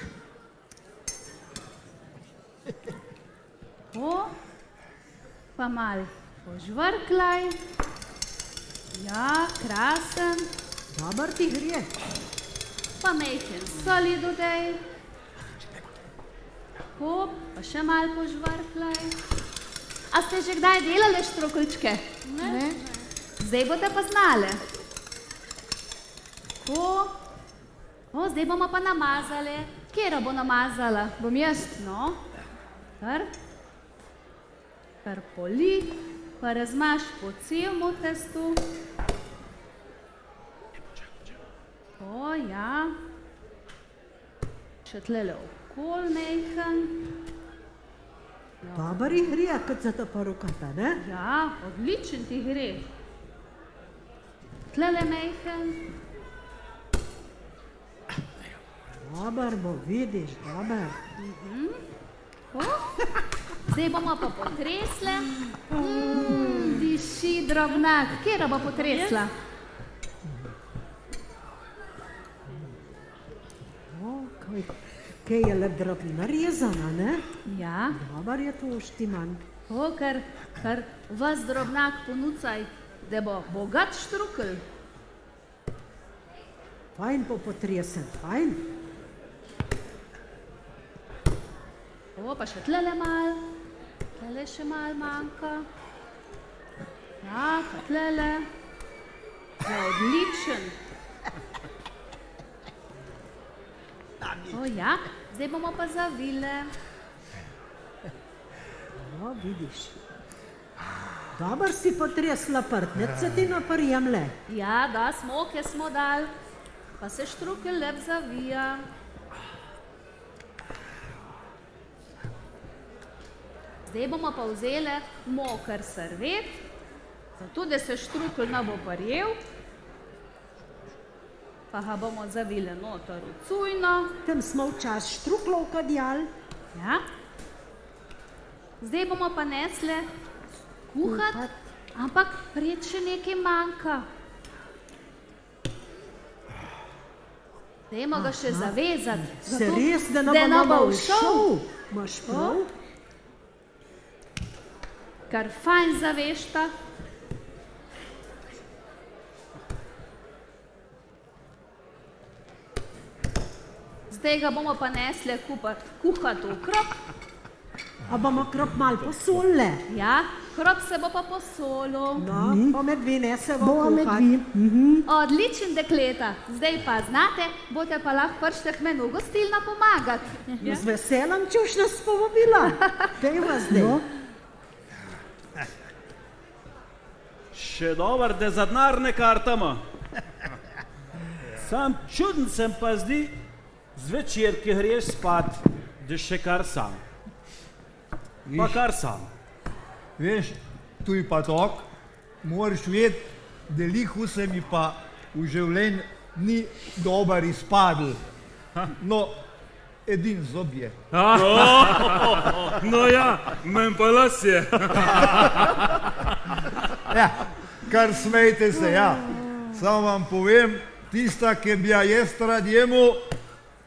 Pa mal požvrklaj. Ja, krasen. Dobar ti gre. Pa majhen soli dodaj. Tako, pa še mal požvrklaj. A ste že kdaj delali štrukeljčke? Ne. Zdaj boste pa znale. Tako. Zdaj bomo pa namazali. Kjera bo namazala? Bom jaz. No, kar poli, pa razmaš po celemu testu. O, ja. Še tlele okol mejhen. Dobar ji gre, kot za to porukata, ne? Ja, odličen ti gre. tlele mejhen. Dobar bo, vidiš, dobar. Zdaj bomo pa potresle. Diši drobnak. Kjera bo potresla? Kaj je lep drobna rezana, ne? Ja. Dobar je to štiman. Kar vas drobnak ponucaj, da bo bogat štrukelj. Fajn bo potresen, fajn. Pa še tlele mal. Tlele še mal manjka. Ja, pa tlele. Ja, odličen. Ja, zdaj bomo pa zavile. Vidiš. Dobar si potresla prt, ne se ti naprijemle. Ja, da, smoke smo dal, pa se štrukelj lep zavija. Zdaj bomo pa vzeli moker servet, zato da se štrukelj ne bo parjel. Pa ga bomo zavili noter v cujno. Tem smo včas štruklov kadjal. Ja. Zdaj bomo pa nesle kuhat, ampak red še nekaj manjka. Dajmo ga še zavezati. Se res, da ne bo všel? Imaš prav? Kar fajn zavešta. Zdaj ga bomo pa nesle kuhati v krop. A bomo krop mal posolile? Ja, krop se bo pa posolil. No, pa medvi nesemo kuhati. Odličen, dekleta. Zdaj pa znate, boste pa lahko pršteh meni v gostilno pomagati. Z veselem čuš nas povabila. Kaj vas zdaj? Še dobar, da za denar ne kartamo. Sam čuden sem pa zdi, zvečer, ki greš spat, da še kar sam. Pa kar sam. Veš, tu je pa tok, moraš vedeti, da lihu se mi pa v življenju ni dober izpadl. No, edin zob je. No ja, men pa las je. Ja, kar smejte se, ja. Samo vam povem, tista, ki bi ja jaz rad jemu,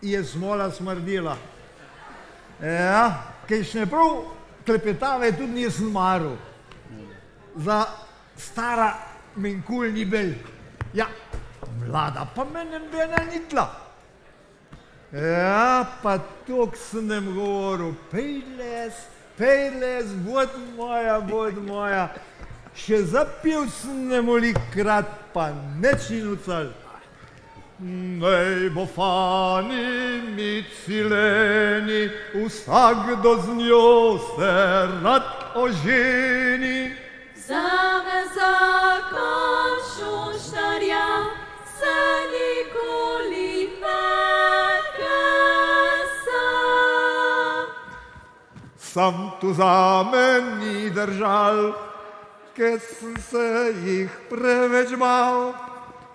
je smola smrdila. Ja, kajšne prav klepetave tudi nisem maral. Za stara menkul ni bil. Ja, mlada pa mene bena nitla. Ja, pa tok sem nem govoril, pejles, bod moja. Še zapil sem nemolikrat, pa neč ni nucal. Nej bo fani mi cileni, vsakdo z njo se rad oženi. Zame zakon šuštarja se nikoli ne kesa. Sam tu zame ni držal, ker sem se jih preveč bal.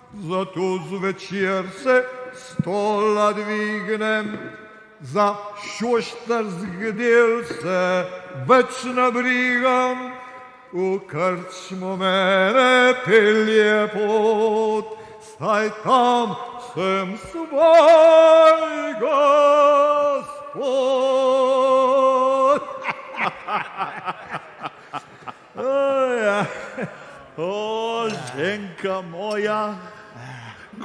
Zato zvečer se stola dvignem, za šoštarsk del se več nabrigam. V krčmo mene pelje pot, saj tam sem svoj gospod. O, ženka moja,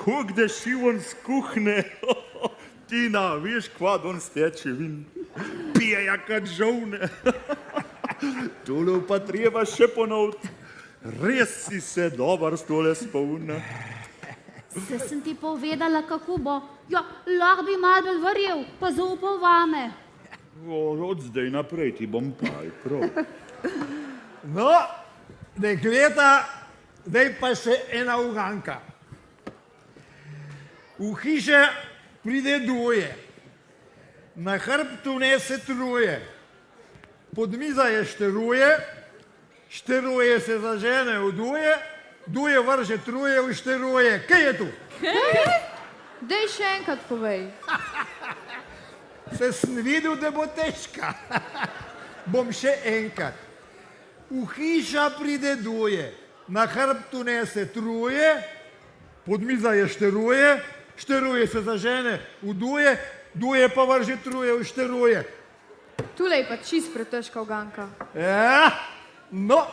kuk da šivon z kuhne, Tina, viš, kvad on steče vin, pije jakat žovne. Tole pa treba še ponoviti, res si se dobar stole spomne. Se sem ti povedala, kako bo. Ja, lahko bi malo bolj verjel, pa zaupal vame. Od zdaj naprej ti bom pal, prav. No, dekleta, zdaj pa še ena uganka. V hiše pride dvoje, na hrbtu nese truje, pod miza je šteruje, šteruje se zažene v duje Duje vrže truje, ušteruje. Kaj je tu? Dej še enkrat povej. Se sem videl, da bo težka. Bom še enkrat. V hiša pride duje, na hrbtu nese truje, pod miza je šteruje, šteruje se zažene v duje, duje pa vrže truje, ušteruje. Tulej pa čist pretežka uganka. Ja, no,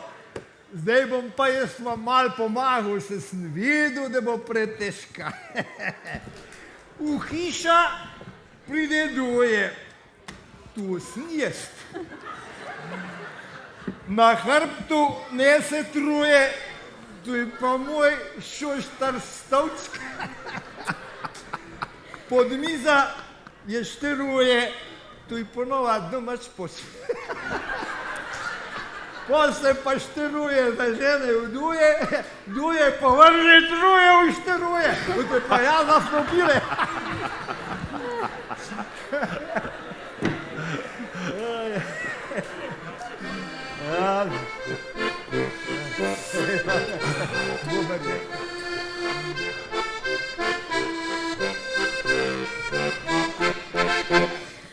zdaj bom pa jaz vam mal pomagal, se sem videl, da bo pretežka. V hiša pride duje, tu sem jaz. Na hrbtu nese truje, tu je pa moj šoštar stavčk. Pod miza je šteruje, tu je ponovadno mač posl. Pol se pa šteruje, zažene v duje, duje pa vrže truje, ušteruje. Tu je pa ja zastopile. Dobar dan.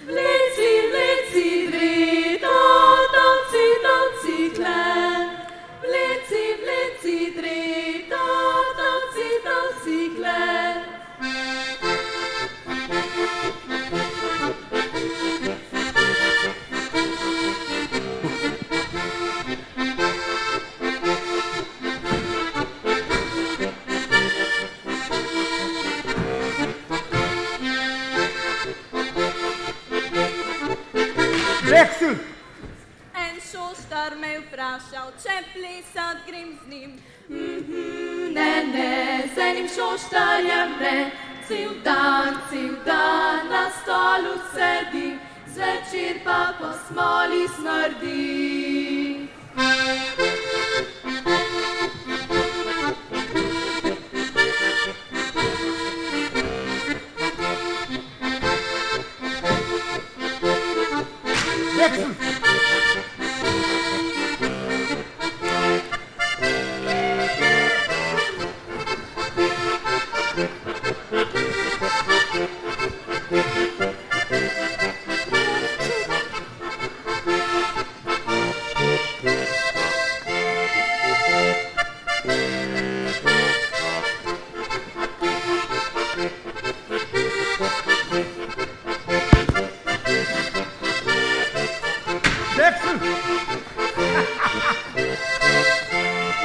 Vleci, vleci, dredo, dovci, dovci, klen. Vleci, vleci, dredo, dovci, dovci, klen. Veksel! En šoštar me je vprašal, če plesat grem z njim. Ne, ne, z enim šoštarjem ne. Cel dan na stolu sedi, zvečer pa po smoli smrdi. Veksel! Veksel!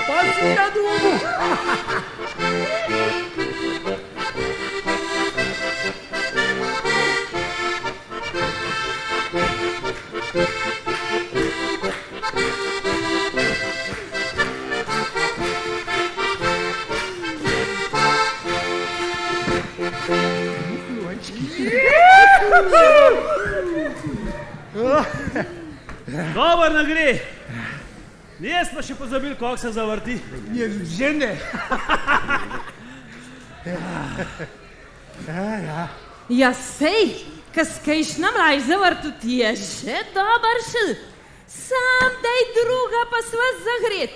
Pa si na domu! Dobar ne gre. Jaz pa še pozabil, kako se zavrti. Je žene. Ja, sej, kaskajš nam raj zavrtu ti je še dobar šel. Sam daj druga pa sva zagret.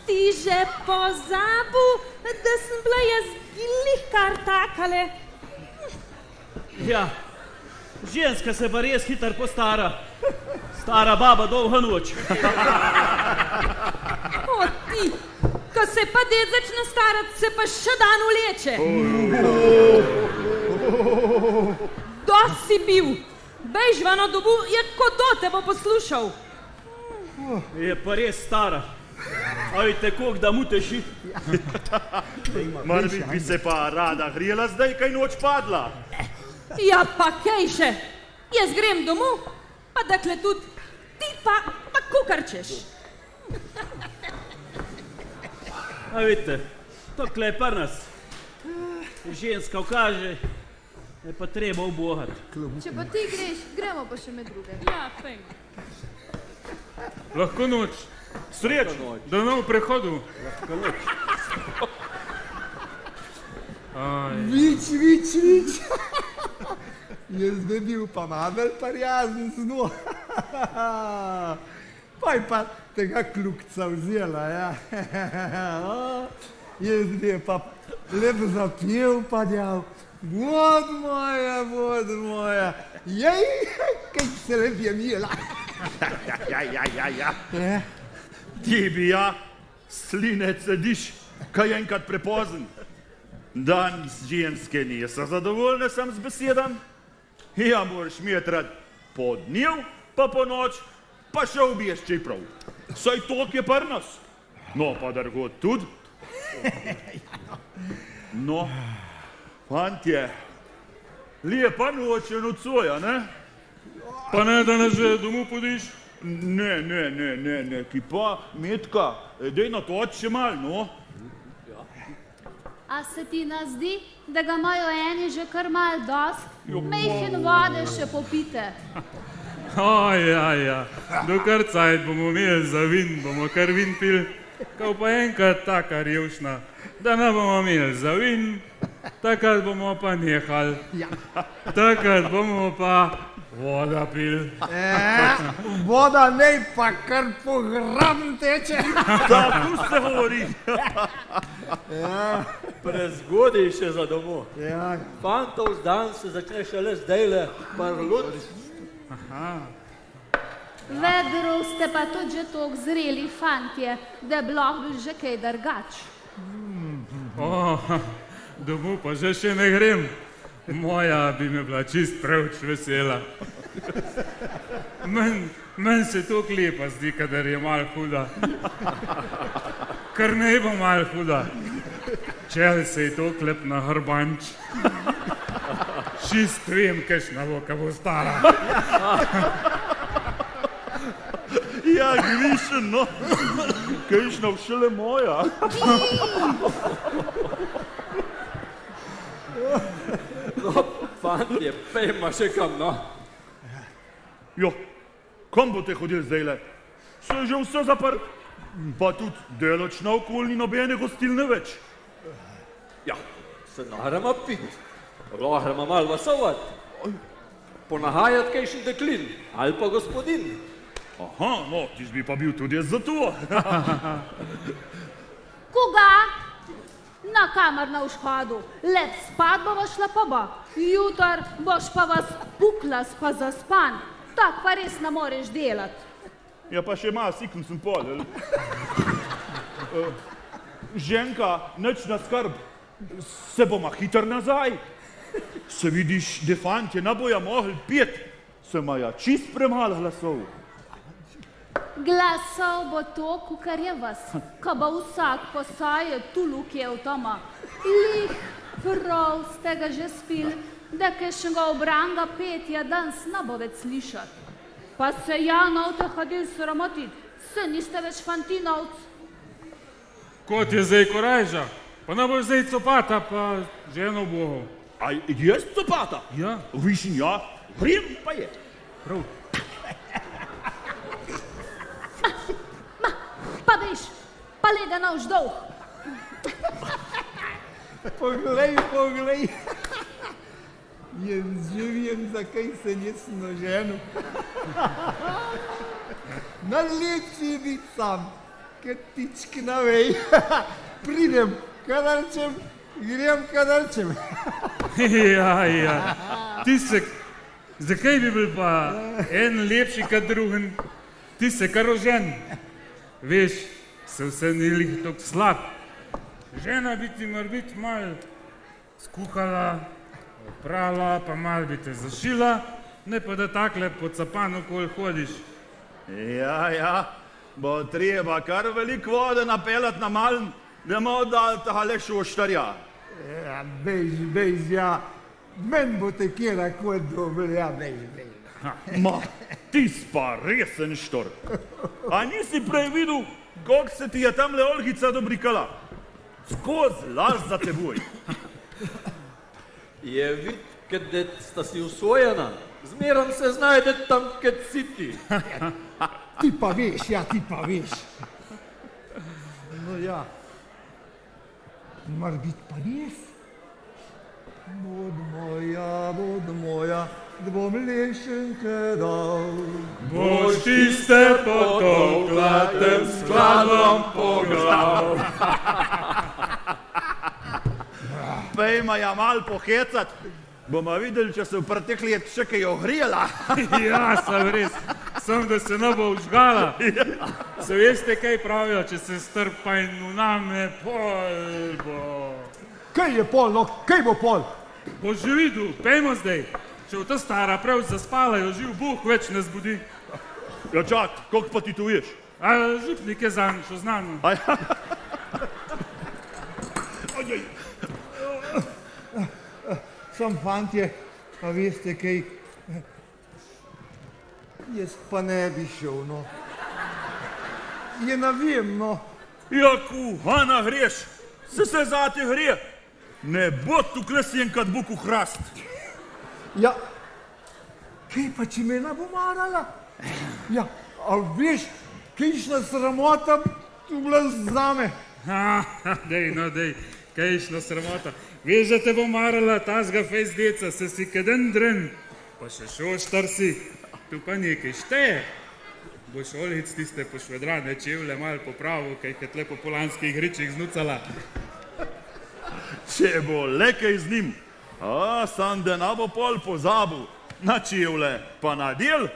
Ti že pozabil, da sem bila jaz glih kar takale. Ja, ženska se pa res hitro postara. Stara baba dolga noč. O ti, ko se pa ded začne starati, se pa še dan uleče. Dost si bil, bejž vano dobu, je kot do te bo poslušal. Je pa res stara. A vidite, koliko da mu teši. Marbi bi se pa rada grijela, zdaj kaj noč padla. Ja, pa kaj še? Jaz grem domov, pa dakle tudi ti pa kukarčeš. A vidite, tokle je par nas. Ženska ukaže, je pa treba ubogati. Če pa ti greš, gremo pa še med druge. Ja, fajn. Lahko noč. Sreč, da ne v prehodu. Lahko noč. Vič. Jaz bi bil pa malo prijazen z njo. Pa je pa tega kljukca vzela, ja. Jaz bi je pa lepo zapil, pa djal, vod moja, jej, kaj se lep je mila. Ja. Ti bi ja, sline cediš, kaj enkrat prepozen. Dan ženske niso zadovoljne sam z besedam. Ja, moraš imeti rad po dnev, pa po noč, pa še ubiješ čeprav. Saj tok je par nas. No, pa drugod tudi. No, fantje, lepa noč je nocoj, ne? Pa ne, da nas že domov podiš? Ne, ki pa, Metka, dej na to še mal, no? A se ti nazdi, da ga imajo eni že kar mal dost? Mejhin vode še popite. Ja, dokar cajt bomo imeli za vin, bomo kar vin pil, kao pa enkrat taka revšna, da ne bomo imeli za vin, takrat bomo pa nehali, takrat bomo pa voda pil. Voda nej pa kar po grabem teče. Tako se govori. Prezgodaj še za domov. Fantov dan se začne šele zdajle, parlut. Vedro ste pa tudi že toliko zreli fantje, da bi lahko že kaj drugač. Domov pa že še ne grem. Moja bi me bila čist preveč vesela. Meni se toliko lepa zdi, kadar je malo huda. Kar ne bo malo huda. Čel se je toliko lep na hrbanč. Čist vem, kakšna bo, ka bo stara. Ja, grišen, no. Kakšna všele moja. No, fantje, pejma še kam, no. Jo, kam boste hodili zdajle? Se je že vse zaprt, pa tudi delač naokoli ni nobene gostilne več. Ja, se nahrama pit, lahrama mal vasovat, ponahajat kajšen deklin, ali pa gospodin. Aha, no, tiš bi pa bil tudi jaz za to. Koga? Na kamer na vzhodu, lep spat bova šla pa ba, jutar boš pa vas puklas pa zaspan, tak pa res ne moreš delat. Ja, pa še malo sikl sem pol. Ženka, nič na skrb, se boma hitr nazaj. Se vidiš, da fantje ne boja mogli pjet, se maja čist premalo glasov. Glasov bo to, kar je vas, ko bo vsak posaje tuluk je v toma. Lih prav ste ga že spil, da kakšnega obranga petja danes ne bo več slišat. Pa se ja novte hodil sramotit, se niste več fantinovc. Kot je zdaj korajža, pa ne boš zdaj copata, pa ženo boho. A jaz copata? Ja. Višin ja, vrem pa je. Prav. Pa veš, pa lega na vždolh. Poglej. Jaz že vem, zakaj se nisem oženil. Najlepši je biti sam, kot ptički na veji. Pridem, kadar čem, grem, kadar čem. Ja. Ti se, zakaj bi bil pa en lepši kot drugen? Ti se kar ožen. Veš, se vse ni lih toliko slab. Žena bi ti mora biti malo skuhala, oprala, pa malo bi te zašila, ne pa da takle po capanu okoli hodiš. Ja, bo treba kar veliko vode napeljati na Malm, da bomo dali tale šoštarja. Ja, bejž, ja. Men bo te kjera kot dobil, ja, bejž. Ma, ti spa resen štor. A nisi prej videl, kako se ti je tamle Olgica dobrikala? Skozi laž za teboj. Je vid, kad sta si usvojena, zmeram se znajde tam, kad si ti. Ti pa veš. No ja, mar biti pa res? Vod moja, da bom lešenke dal. Boš tiste potokla, tem skladom poglav. Pejma ja mal pohecat, bomo videli, če se v preteklih let še kaj ogrijala. Ja, sem res, sem da se ne bo užgala. Se veste, kaj pravijo, če se strpa in vname, pol bo. Kaj je pol, no, kaj bo pol? Boš že videl, pejmo zdaj. Če v ta stara prav zaspala, jo živ Bog več ne zbudi. Ja čak, koliko pa ti tu veš? A župnik je zanj, šo znano. Sam fantje, a veste kaj, jaz pa ne bi šel, no. Je navim, no. Ja, kuhana greš, se zate gre. Ne bo tu klesjen, kad Bog v hrast. Ja, kaj pa če me ne bo marala? Ja, a veš, kajšna sramota tu bila zame. Dej, no dej, kajšna sramota. Veš, da te bo marala tazga fejs deca, se si keden dren, pa še šoštar si, tu pa nekaj šteje. Boš olic tiste pošvedrane čevlje mal popravil, kaj je tle po polanskih gričih znucala. Če bo lekaj z njim, sam da ne bo pol pozabil, na čevlje pa na del.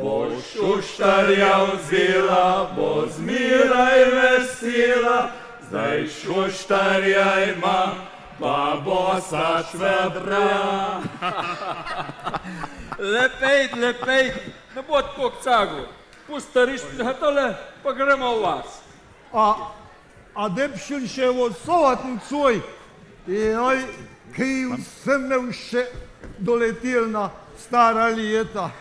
Bo šuštarja vzela, bo zmiraj vesela, zdaj šuštarja ima, pa bosa švedra. Lepej, ne bo tako k cagu. Pustariš tole, pa gremo v vas. A debšen še odsovatn coj, joj, kaj vsem me še doletilna stara leta.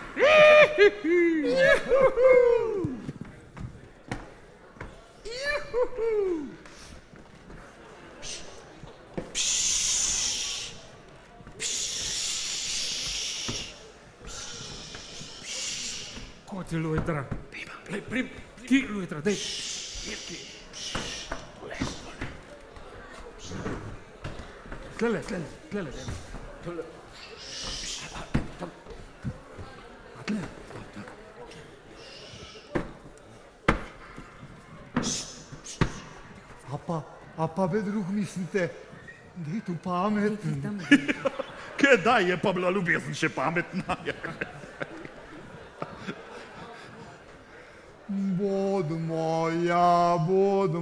Ko ti Luitra? Ki Luitra, dej. Tlele. A pa ve druh mislite, da je tu pametno. Kdaj je pa bila ljubezen še pametna? Bod moja, da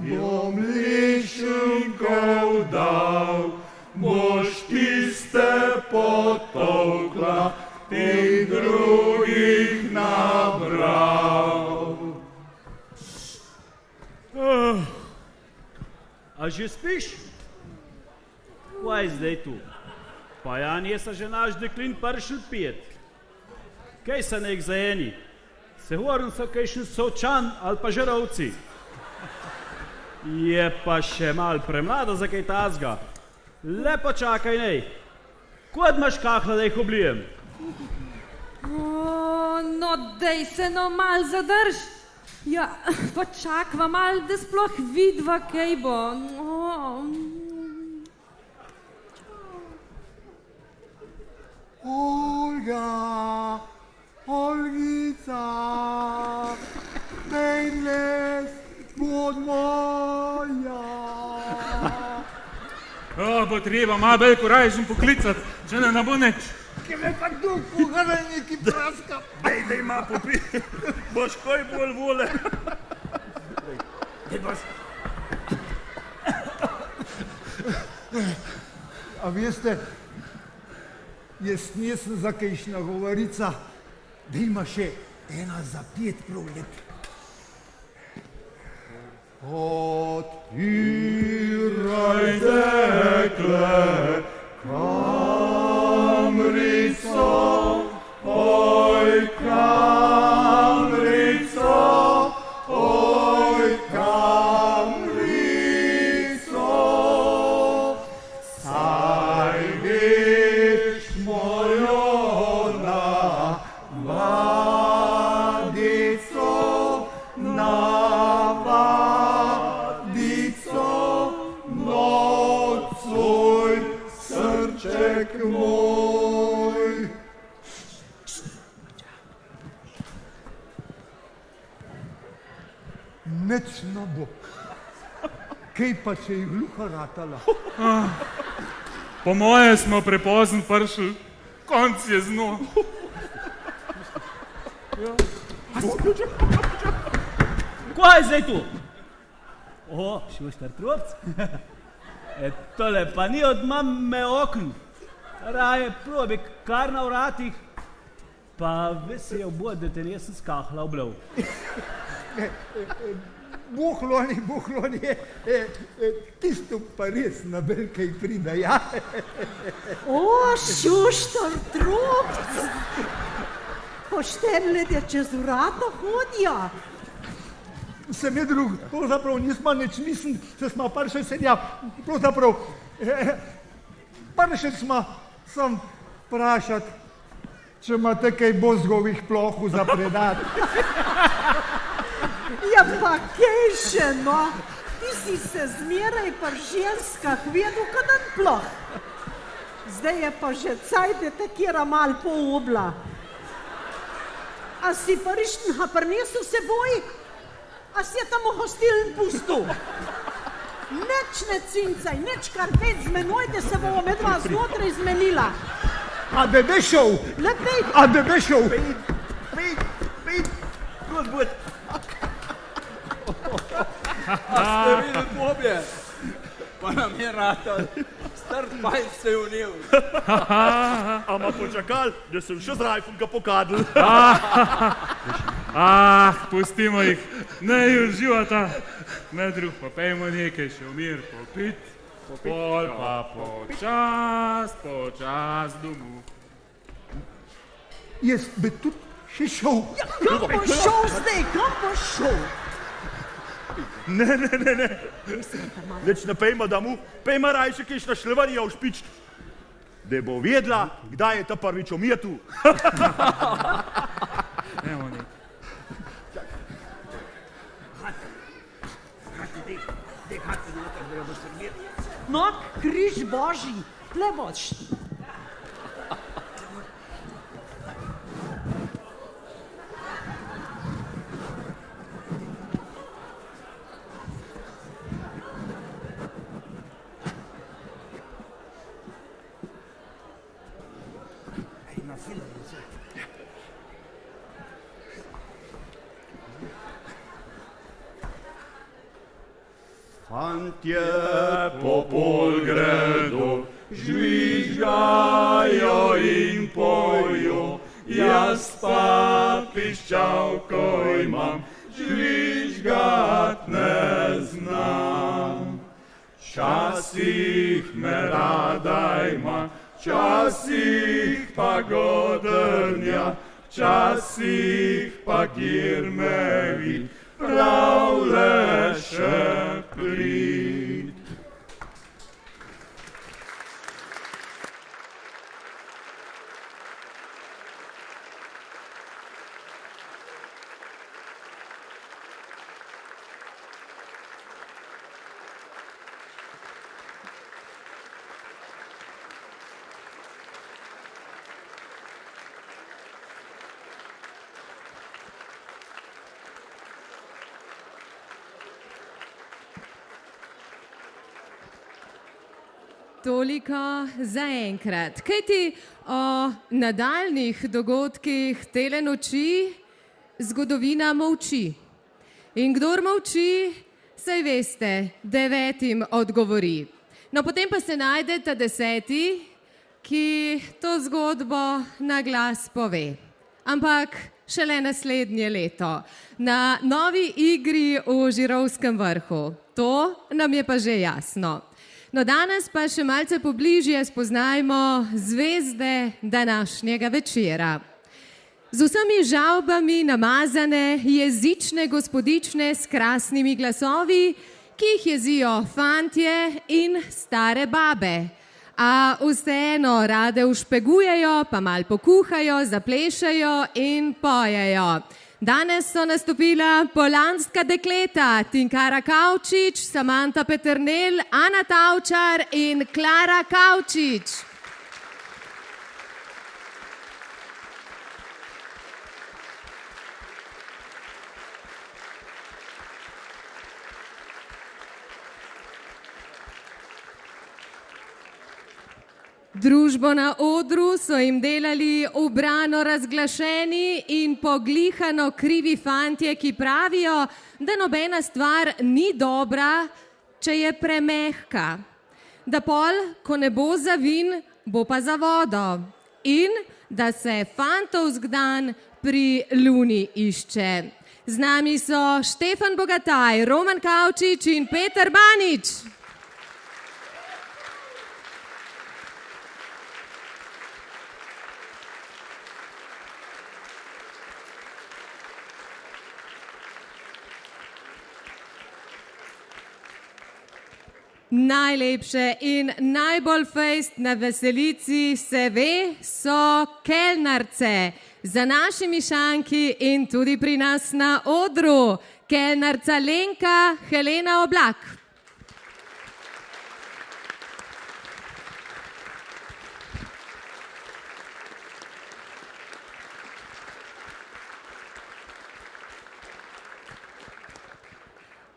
bom lešenkov dal, boš tiste potokla in drugih nabral. A že spiš? Kaj zdaj tu? Pa ja nisa že naš deklin pršel pijet. Kaj sa nek zajeni? Se hovorim so kajšen Sočan ali pa Žerovci. Je pa še mal premlada za kaj tazga. Lepo čakaj, nej. Kod imaš kahla, da jih oblijem? No, dej se no mal zadrž. Ja, pa čakva mal, da sploh vidva, kaj bo. Olgica, Bejles, bod moja. Bo treba malo bolj korajžen poklicat, če ne bo neč. Kaj me pa tu kuhara neki praska. Dej ima popi, boš kaj bolj vole. A veste, jaz nisem za kajšna govorica, da ima še ena za 5 prav lep. Odpiraj dekle, kamrico, oj kamrico, oj kamrico, saj veš mojo navadico, nocoj srček Neč ne bo. Kaj pa, če je gluha ratala? Po moje smo prepozen prišli, konc je zno. Kaj je zdaj tu? O, Šuštar Tropc. Tole pa ni od mame okn. Raje probi kar na vratih, pa vesel bo, da te nisem skahla oblav. Buhloni, tisto pa res na velikaj pride, ja. O, Šuštar Tropc. Pošteni ljudje čez vrata hodijo. Sem je drug, pravzaprav nismo nič mislim, se smo prišli sedja, pravzaprav, prišli smo sem vprašati, če imate kaj bozgovih plohu za predati. Ja pa kaj še, no? Ti si se zmeraj pri ženskah vedel, kadan ploh. Zdaj je pa že cajt, da te kjera mal poobla. A si pa rištnha prinesel seboj? A si je tam v hostiln pustil? Neč ne cincaj, neč kar pet z menoj, da se bomo medva znotraj zmenila. A da bi šel? Lepej. A da bi šel? Pejt, gospod. A ste videli pobje? Pa nam je ratal. Star pajn se je unil. Ama počakal, da sem še z rajfom ga pokadl. Pustimo jih, naj uživata. Ne drug, pa pejmo nekaj še v mir popit. Pol pa počas domov. Jaz bi tudi še šel. Ja, kam bo šel zdaj, kam bo šel? Ne. Več ne pejmo domov, pejmo rajše kišna šlevarija v špič. Da bo vedla, kdaj je ta prvič omjetu. Evo nekaj. No, križ Božji, tle boš. Fantje po polgredu žvižgajo in pojo, jaz pa piščalko imam, žvižgat ne znam. Včasih me rada ima, včasih pa godrnja, včasih pa kjer me vid, prav le še prid. Toliko zaenkrat. Kajti o nadaljnih dogodkih tele noči zgodovina molči. In kdor molči, saj veste, 9 odgovori. No, potem pa se najde ta 10, ki to zgodbo na glas pove. Ampak šele naslednje leto, na novi igri v Žirovskem vrhu. To nam je pa že jasno. No, danes pa še malce pobližje spoznajmo zvezde današnjega večera. Z vsemi žavbami namazane jezične gospodične s krasnimi glasovi, ki jih jezijo fantje in stare babe. A vseeno rade ušpegujejo, pa mal pokuhajo, zaplešajo in pojejo. Danes so nastopila polanska dekleta Tinkara Kavčič, Samanta Peternel, Ana Tavčar in Klara Kavčič. Družbo na odru so jim delali ubrano razglašeni in poglihano krivi fantje, ki pravijo, da nobena stvar ni dobra, če je premehka. Da pol, ko ne bo za vin, bo pa za vodo. In da se fantovsk dan pri luni išče. Z nami so Štefan Bogataj, Roman Kavčič in Peter Banič. Najlepše in najbolj fejst na veselici se ve, so kelnarce. Za našimi šanki in tudi pri nas na odru. Kelnarca Lenka Helena Oblak.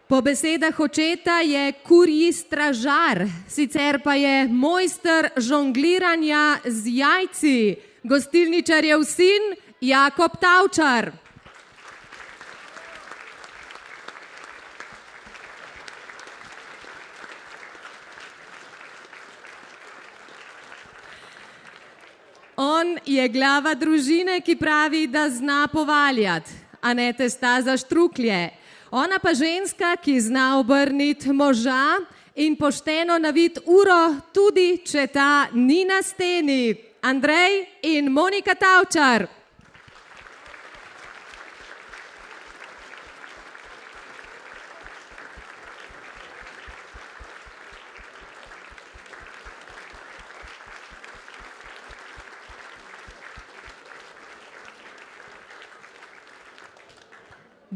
Po besedah očeta je kurji stražar, sicer pa je mojster žongliranja z jajci, gostilničarjev sin Jakob Tavčar. On je glava družine, ki pravi, da zna povaljati, a ne testa za štruklje. Ona pa ženska, ki zna obrniti moža in pošteno naviti uro, tudi če ta ni na steni. Andrej in Monika Tavčar.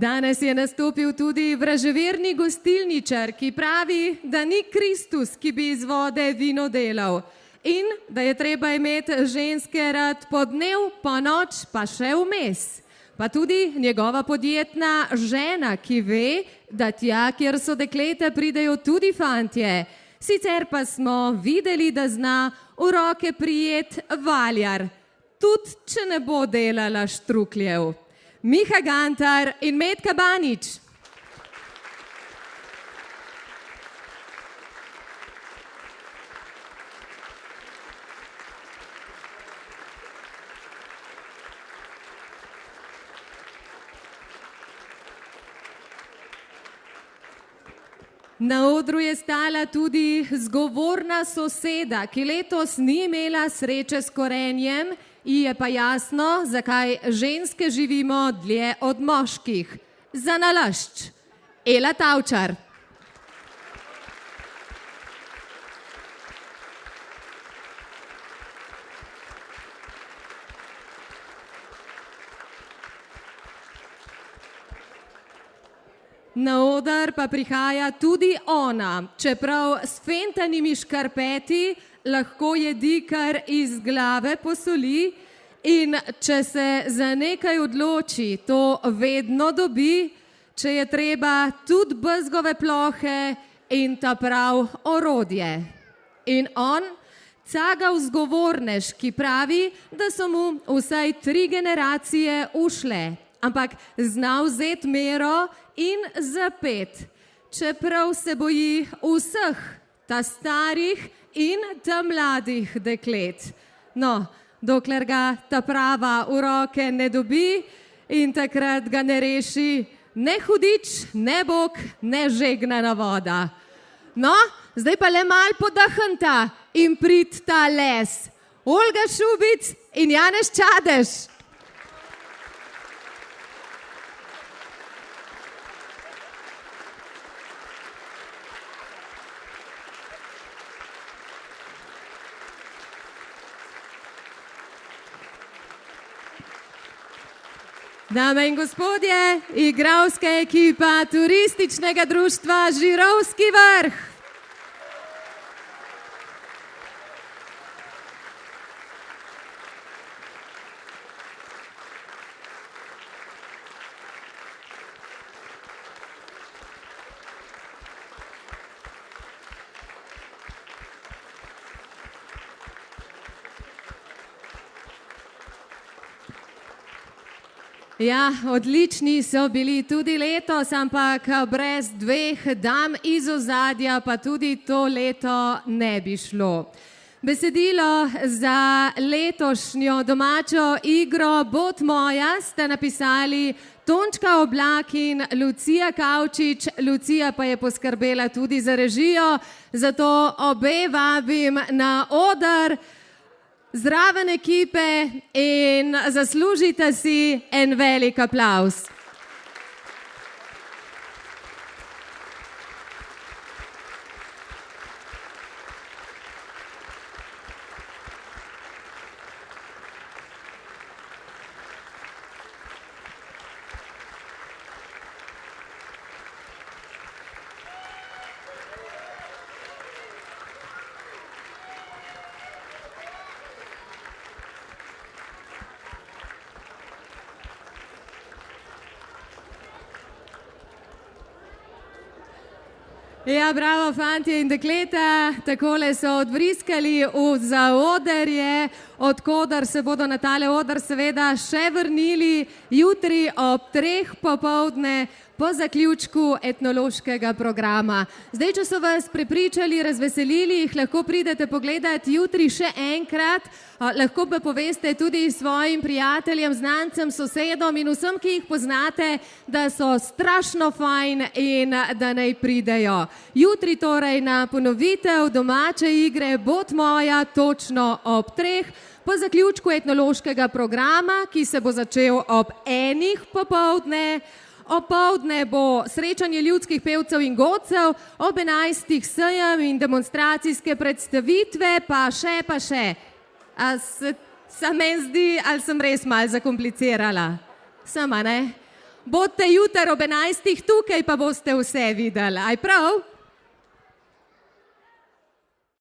Danes je nastopil tudi vraževerni gostilničar, ki pravi, da ni Kristus, ki bi iz vode vino delal in da je treba imeti ženske rad po dnev, po noč, pa še vmes. Pa tudi njegova podjetna žena, ki ve, da tja, kjer so dekleta, pridejo tudi fantje. Sicer pa smo videli, da zna v roke prijeti valjar, tudi če ne bo delala štrukljev. Miha Gantar in Metka Banič. Na odru je stala tudi zgovorna soseda, ki letos ni imela sreče s korenjem, ji je pa jasno, zakaj ženske živimo dlje od moških. Za nalašč. Ela Tavčar. Na oder pa prihaja tudi ona, čeprav s fentanimi škarpeti lahko jedi kar iz glave posoli in če se za nekaj odloči, to vedno dobi, če je treba tudi bezgove plohe in ta prav orodje. In on, Cagav zgovornež, ki pravi, da so mu vsaj 3 generacije ušle, ampak zna vzeti mero in zapet, čeprav se boji vseh, ta starih in ta mladih deklet. No, dokler ga ta prava v roke ne dobi in takrat ga ne reši ne hudič, ne bog, ne žegnana voda. No, zdaj pa le mal podahnta in prid ta les. Olga Šubic in Janez Čadež. Dame in gospodje, igralska ekipa turističnega društva Žirovski vrh. Ja, odlični so bili tudi letos, ampak brez dveh dam iz ozadja pa tudi to leto ne bi šlo. Besedilo za letošnjo domačo igro Bod moja sta napisali Tončka Oblak in Lucija Kavčič. Lucija pa je poskrbela tudi za režijo, zato obe vabim na oder zraven ekipe in zaslužite si en velik aplavz. Ja, bravo, fantje in dekleta, takole so odvriskali v zaoderje, odkudar se bodo na tale oder seveda še vrnili jutri ob 3 popoldne po zaključku etnološkega programa. Zdaj, če so vas prepričali, razveselili, jih lahko pridete pogledati jutri še enkrat, lahko pa poveste tudi svojim prijateljem, znancem, sosedom in vsem, ki jih poznate, da so strašno fajn in da naj pridejo. Jutri torej na ponovitev domače igre Bod moja točno ob 3 po zaključku etnološkega programa, ki se bo začel ob 1 popoldne. Opoldne bo srečanje ljudskih pevcev in godcev, ob 11 sejem in demonstracijske predstavitve, pa še. Se meni zdi, ali sem res malo zakomplicirala? Sama, ne? Bodite jutri ob 11 tukaj, pa boste vse videli. Aj prav?